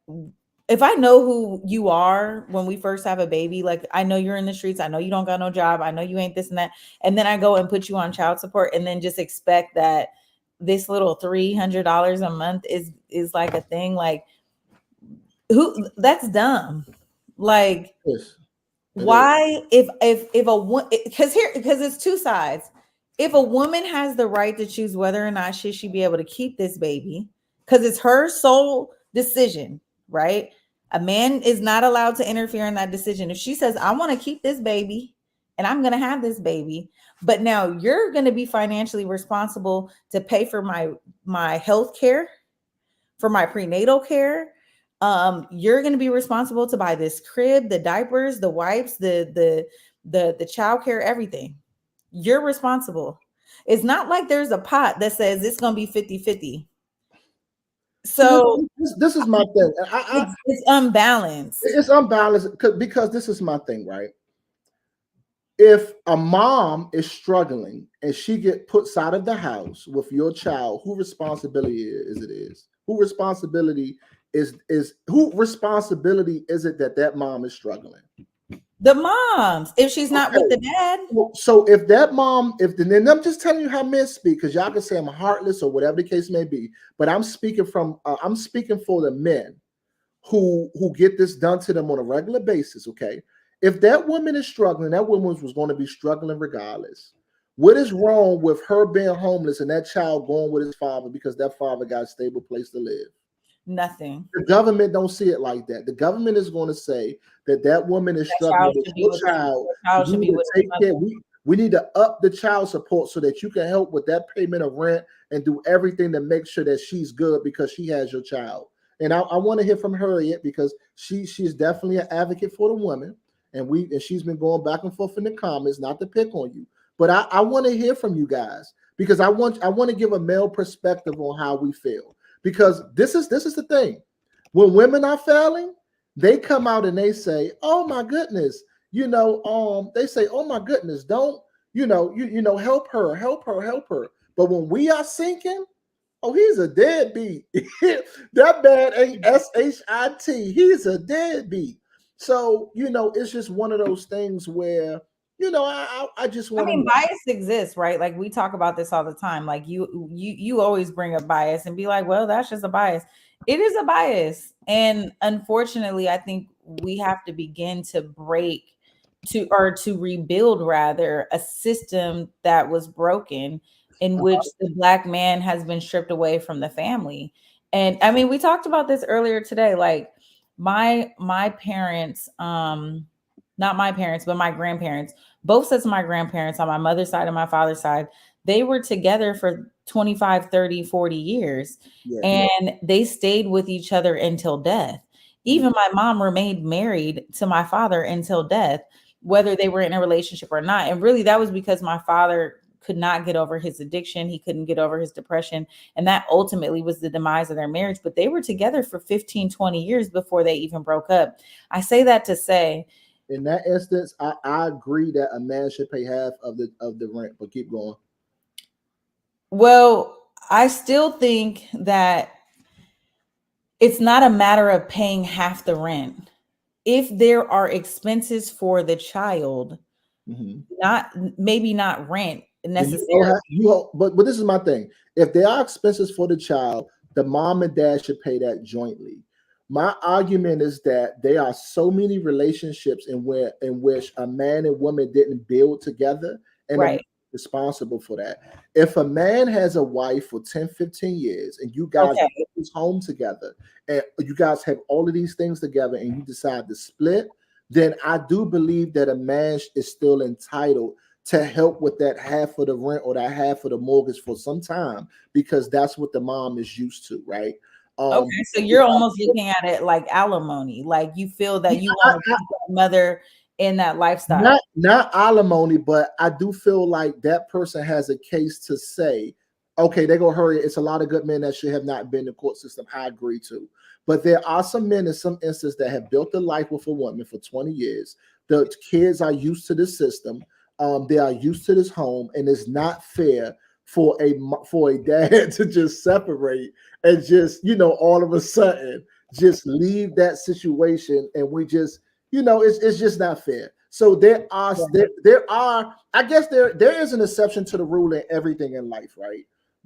who you are when we first have a baby, like I know you're in the streets, I know you don't got no job, I know you ain't this and that, and then I go and put you on child support, and then just expect that this little $300 a month is like a thing, like that's dumb. Like Yes. why if a woman, because it's two sides. If a woman has the right to choose whether or not should she be able to keep this baby, because it's her sole decision, right? A man is not allowed to interfere in that decision. If she says, I want to keep this baby and I'm going to have this baby, but now you're going to be financially responsible to pay for my health care, for my prenatal care. You're going to be responsible to buy this crib, the diapers, the wipes, the child care, everything. You're responsible. It's not like there's a pot that says it's going to be 50-50. So this is my thing. it's unbalanced. It's unbalanced because this is my thing, right? If a mom is struggling and she get put out of the house with your child, who responsibility is it? Who responsibility is it that mom is struggling? The moms, if she's not with the dad. So if that mom, then I'm just telling you how men speak, because y'all can say I'm heartless or whatever the case may be, but I'm speaking for the men who get this done to them on a regular basis. Okay, if that woman is struggling, that woman was going to be struggling regardless. What is wrong with her being homeless and that child going with his father because that father got a stable place to live? Nothing. The government don't see it like that. The government is going to say that woman is struggling with your child. We need to up the child support so that you can help with that payment of rent and do everything to make sure that she's good because she has your child. And I want to hear from Harriet, because she's definitely an advocate for the woman, and she's been going back and forth in the comments, not to pick on you, but I want to hear from you guys, because I want to give a male perspective on how we feel. Because this is the thing. When women are failing, they come out and they say, "Oh my goodness," they say, "Oh my goodness, don't help her." But when we are sinking, oh, he's a deadbeat. That man ain't SHIT. He's a deadbeat. So it's just one of those things where I just want. I mean, bias exists, right? Like we talk about this all the time. Like you always bring up bias and be like, well, that's just a bias. It is a bias. And unfortunately, I think we have to begin to to rebuild rather a system that was broken, in which the Black man has been stripped away from the family. And I mean, we talked about this earlier today. Like my parents, not my parents, but my grandparents both sets of my grandparents on my mother's side and my father's side, they were together for 25, 30, 40 years. Yeah. And they stayed with each other until death. Even my mom remained married to my father until death, whether they were in a relationship or not. And really, that was because my father could not get over his addiction. He couldn't get over his depression. And that ultimately was the demise of their marriage. But they were together for 15, 20 years before they even broke up. I say that to say, in that instance, I agree that a man should pay half of the rent, but keep going. well, I still think that it's not a matter of paying half the rent. If there are expenses for the child, not maybe not rent necessarily. But this is my thing. If there are expenses for the child, the mom and dad should pay that jointly. My argument is that there are so many relationships in which a man and woman didn't build together and are responsible for that. If a man has a wife for 10, 15 years and you guys built this home together and you guys have all of these things together and you decide to split, then I do believe that a man is still entitled to help with that half of the rent or that half of the mortgage for some time, because that's what the mom is used to, right? Okay, so you're almost looking at it like alimony, like you feel that you want to keep that mother in that lifestyle. Not alimony, but I do feel like that person has a case to say, okay, they're gonna hurry. It's a lot of good men that should have not been in the court system. I agree too. But there are some men in some instances that have built a life with a woman for 20 years. The kids are used to the system. They are used to this home, and it's not fair for a dad to just separate and just, all of a sudden just leave that situation, and we just, it's just not fair. So there are I guess there is an exception to the rule in everything in life, right?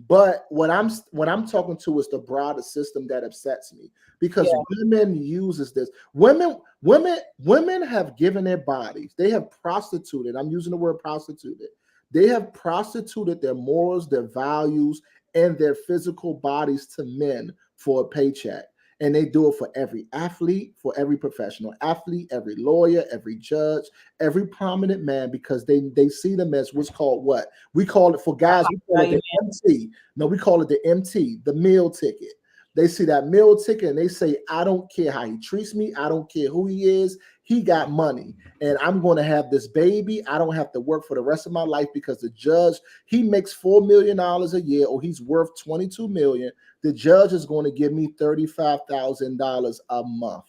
But what I'm talking to is the broader system that upsets me, because women uses this. Women have given their bodies. They have prostituted. I'm using the word prostituted. They have prostituted their morals, their values, and their physical bodies to men for a paycheck. And they do it for every athlete, for every professional athlete, every lawyer, every judge, every prominent man, because they see them as what's called what? We call it, for guys, we call it the MT. No, we call it the MT, the meal ticket. They see that meal ticket and they say, I don't care how he treats me. I don't care who he is. He got money and I'm going to have this baby. I don't have to work for the rest of my life because the judge, he makes $4 million a year, or he's worth $22 million. The judge is going to give me $35,000 a month.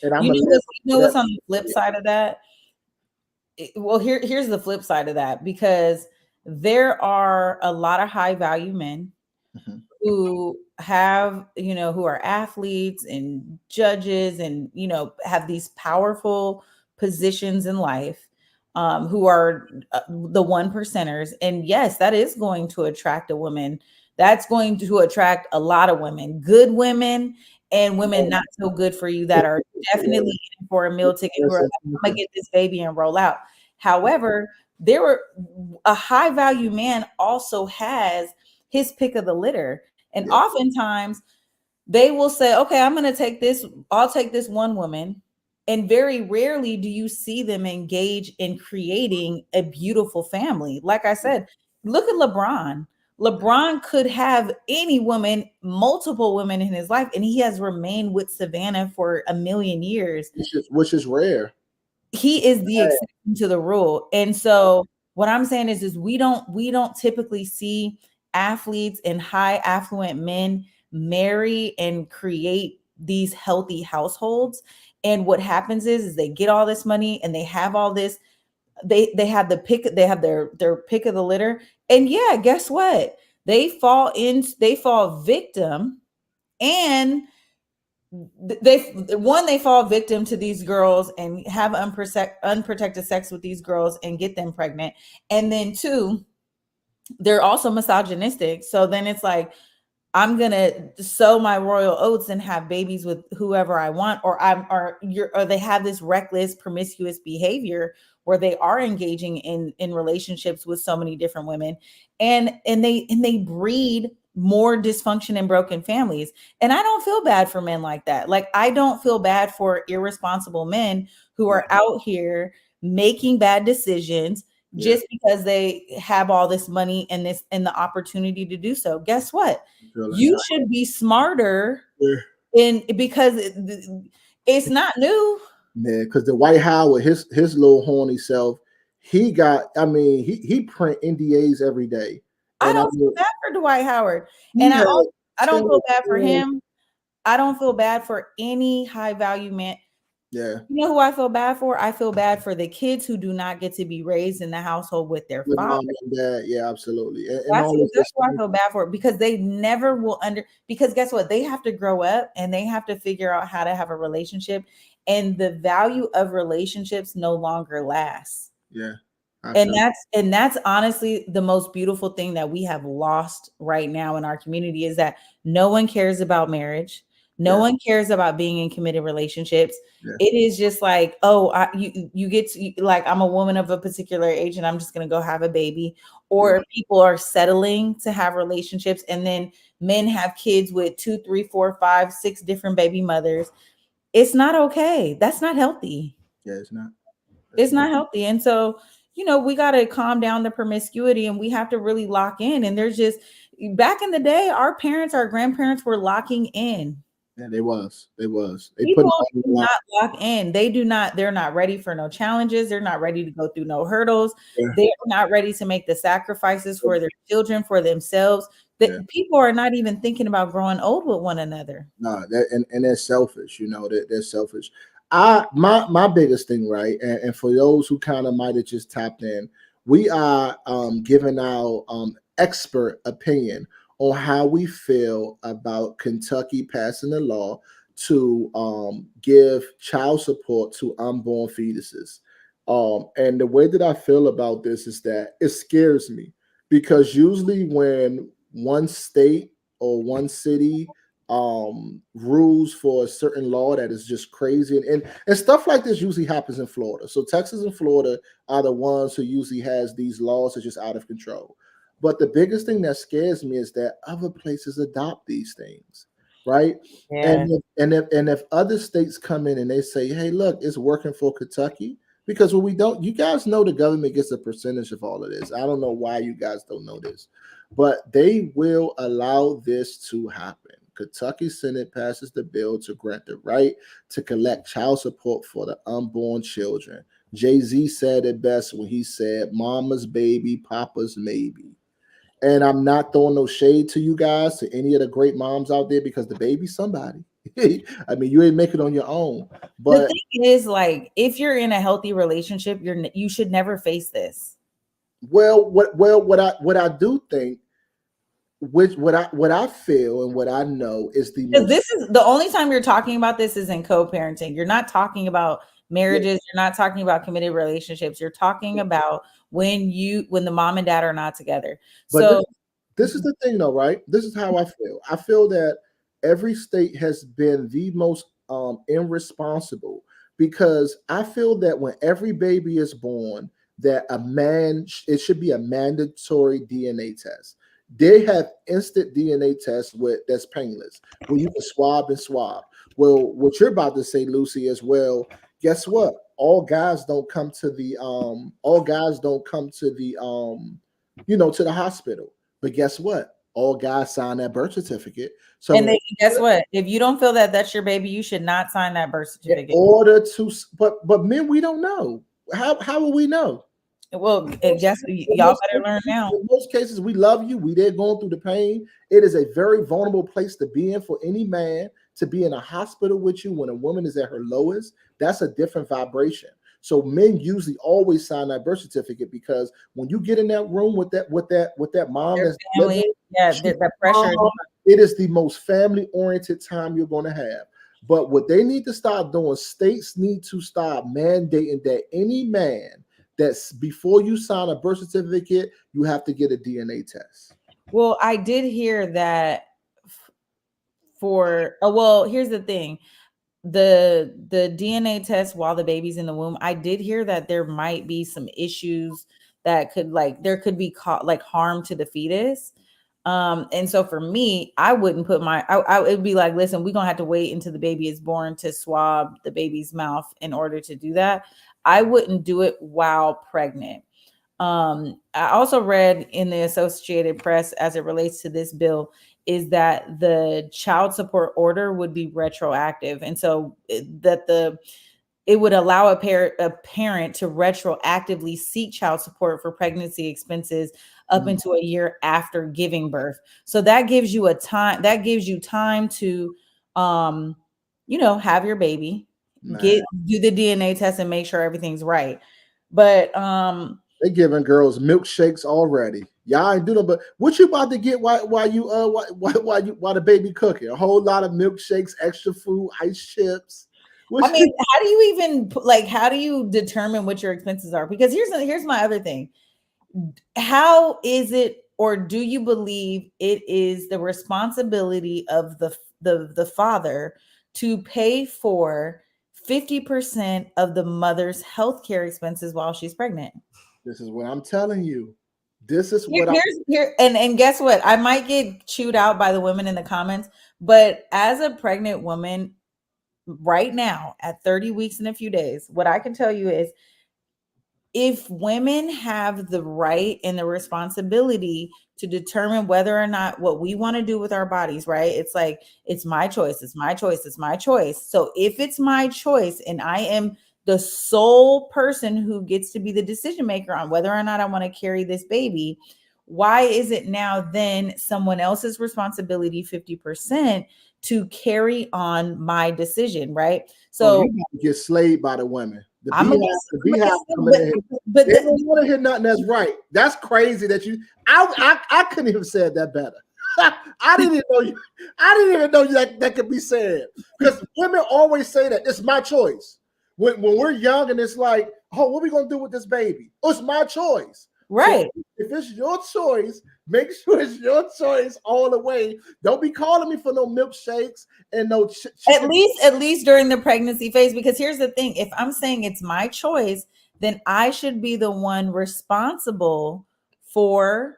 And I'm what's on the flip side of that? Well, here's the flip side of that, because there are a lot of high value men who have, who are athletes and judges and, have these powerful positions in life, who are the one percenters. And yes, that is going to attract a woman. That's going to attract a lot of women, good women and women not so good for you, that are definitely in for a meal ticket, who are like, I'm gonna get this baby and roll out. However, a high value man also has his pick of the litter. And oftentimes they will say, okay, I'll take this one woman. And very rarely do you see them engage in creating a beautiful family. Like I said, look at LeBron. LeBron could have any woman, multiple women in his life, and he has remained with Savannah for a million years. Which is rare. He is the exception to the rule. And so what I'm saying is we don't typically see athletes and high affluent men marry and create these healthy households. And what happens is they get all this money and they have all this, they have their pick of the litter. And guess what? They fall victim, and they fall victim to these girls and have unprotected sex with these girls and get them pregnant. And then two, they're also misogynistic. So then it's like, I'm gonna sow my royal oats and have babies with whoever I want, or they have this reckless, promiscuous behavior where they are engaging in relationships with so many different women, and they breed more dysfunction and broken families. And I don't feel bad for men like that. Like, I don't feel bad for irresponsible men who are out here making bad decisions, just because they have all this money and the opportunity to do so. Guess what? You should be smarter because it's not new. Yeah, because the White Howard, his little horny self, he got. I mean, he print NDAs every day, I and don't feel bad for Dwight Howard, and I don't feel bad for him. I don't feel bad for any high value man. Yeah. You know who I feel bad for? I feel bad for the kids who do not get to be raised in the household with their father. Mom and dad. Yeah, absolutely. And That's why I feel bad for it, because they never will because guess what? They have to grow up and they have to figure out how to have a relationship, and the value of relationships no longer lasts. Yeah. And that's honestly the most beautiful thing that we have lost right now in our community, is that no one cares about marriage. No one cares about being in committed relationships. Yeah. It is just like, oh, you get to, like, I'm a woman of a particular age and I'm just going to go have a baby. Or people are settling to have relationships, and then men have kids with 2, 3, 4, 5, 6 different baby mothers. It's not okay. That's not healthy. Yeah, it's not. It's not healthy. And so, we got to calm down the promiscuity, and we have to really lock in. And there's just, back in the day, our parents, our grandparents were locking in. Yeah, they was. They People do not lock in. They're not ready for no challenges. They're not ready to go through no hurdles. Yeah. They're not ready to make the sacrifices for their children, for themselves. That people are not even thinking about growing old with one another. No, and they're selfish, they're selfish. My biggest thing, right? And for those who kind of might have just tapped in, we are giving our expert opinion on how we feel about Kentucky passing a law to give child support to unborn fetuses. And the way that I feel about this is that it scares me, because usually when one state or one city rules for a certain law that is just crazy, and stuff like this usually happens in Florida. So Texas and Florida are the ones who usually has these laws that are just out of control. But the biggest thing that scares me is that other places adopt these things, right? Yeah. And if other states come in and they say, hey, look, it's working for Kentucky, because when we don't, you guys know the government gets a percentage of all of this. I don't know why you guys don't know this, but they will allow this to happen. Kentucky Senate passes the bill to grant the right to collect child support for the unborn children. Jay-Z said it best when he said, mama's baby, papa's maybe. And I'm not throwing no shade to you guys, to any of the great moms out there, because the baby's somebody. I mean, you ain't make it on your own. But the thing is, like, if you're in a healthy relationship, you should never face this. Well, what I do think, what I feel and what I know is this is the only time you're talking about this is in co-parenting. You're not talking about marriages. You're not talking about committed relationships. You're talking about when the mom and dad are not together. But so this is the thing, though, right? This is how I feel. I feel that every state has been the most irresponsible, because I feel that when every baby is born, that it should be a mandatory DNA test. They have instant DNA tests that's painless, where you can swab and swab. Well, what you're about to say, Lucy, as well. Guess what? All guys don't come to the to the hospital. But guess what? All guys sign that birth certificate. So, and guess what? If you don't feel that that's your baby, you should not sign that birth certificate. In order to, but men, we don't know. How will we know? Well, guess y'all better learn now. In most cases, we love you. We there going through the pain. It is a very vulnerable place to be in for any man, to be in a hospital with you when a woman is at her lowest. That's a different vibration. So men usually always sign that birth certificate, because when you get in that room with that mom, that's family, that pressure. It is the most family-oriented time you're going to have. But what they need to start doing, states need to start mandating that any man, that's before you sign a birth certificate, you have to get a DNA test. Well, I did hear that here's the thing. The DNA test while the baby's in the womb, I did hear that there might be some issues that there could be harm to the fetus. And so for me, I wouldn't put I would be like, listen, we're gonna have to wait until the baby is born to swab the baby's mouth in order to do that. I wouldn't do it while pregnant. I also read in the Associated Press, as it relates to this bill, is that the child support order would be retroactive, and so it would allow a parent to retroactively seek child support for pregnancy expenses up into a year after giving birth. So that gives you time to have your baby, do the DNA test and make sure everything's right. But they giving girls milkshakes already. Y'all ain't doing, but what you about to get while the baby cooking? A whole lot of milkshakes, extra food, ice chips. How do you even how do you determine what your expenses are? Because here's my other thing. How is it, or do you believe it is the responsibility of the father to pay for 50% of the mother's healthcare expenses while she's pregnant? This is what I'm telling you. This is what and guess what? I might get chewed out by the women in the comments, but as a pregnant woman right now at 30 weeks and a few days, what I can tell you is, if women have the right and the responsibility to determine whether or not what we want to do with our bodies, right? It's like, it's my choice. It's my choice. It's my choice. So if it's my choice and I am the sole person who gets to be the decision maker on whether or not I want to carry this baby, why is it now then someone else's responsibility, 50%, to carry on my decision, right? So you get slayed by the women. But they don't want to hear nothing that's right. That's crazy that you. I couldn't even say that better. I didn't even know you. I didn't even know that could be said, because women always say that it's my choice. When we're young and it's like, oh, what are we gonna do with this baby? Oh, it's my choice. Right. So if it's your choice, make sure it's your choice all the way. Don't be calling me for no milkshakes and no at least during the pregnancy phase. Because here's the thing: if I'm saying it's my choice, then I should be the one responsible for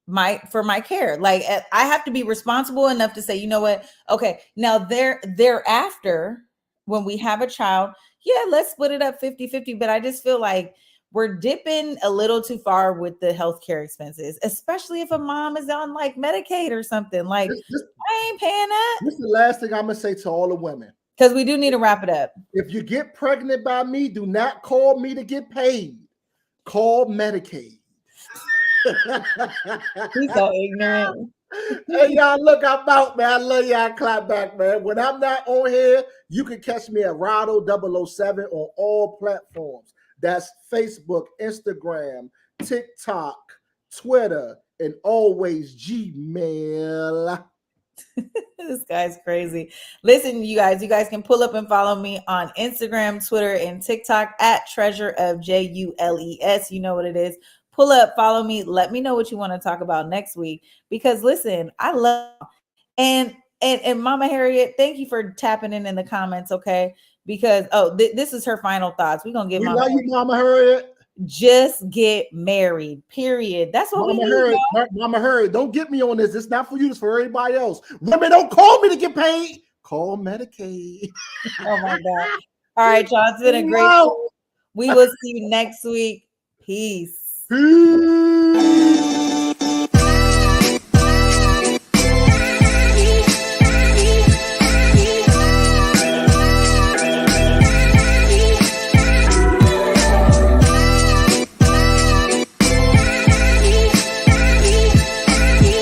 my care. Like, I have to be responsible enough to say, you know what? Okay, now thereafter, when we have a child, yeah, let's split it up 50-50. But I just feel like we're dipping a little too far with the healthcare expenses, especially if a mom is on like Medicaid or something. Like, I ain't paying that. This is the last thing I'm gonna say to all the women, because we do need to wrap it up. If you get pregnant by me, do not call me to get paid. Call Medicaid. He's so ignorant. Hey, y'all, look, I'm out, man. I love y'all. Clap back, man. When I'm not on here, you can catch me at Rado007 on all platforms. That's Facebook, Instagram, TikTok, Twitter, and always Gmail. This guy's crazy. Listen, you guys can pull up and follow me on Instagram, Twitter, and TikTok at Treasure of JULES. You know what it is. Pull up, follow me. Let me know what you want to talk about next week. Because listen, I love and Mama Harriet, thank you for tapping in the comments. Okay, because this is her final thoughts. We're gonna give Mama Harriet. Just get married. Period. That's what we need. Mama Harriet, don't get me on this. It's not for you. It's for everybody else. Women, don't call me to get paid. Call Medicaid. Oh my God. All right, y'all. It's been a great show. We will see you next week. Peace. Peace.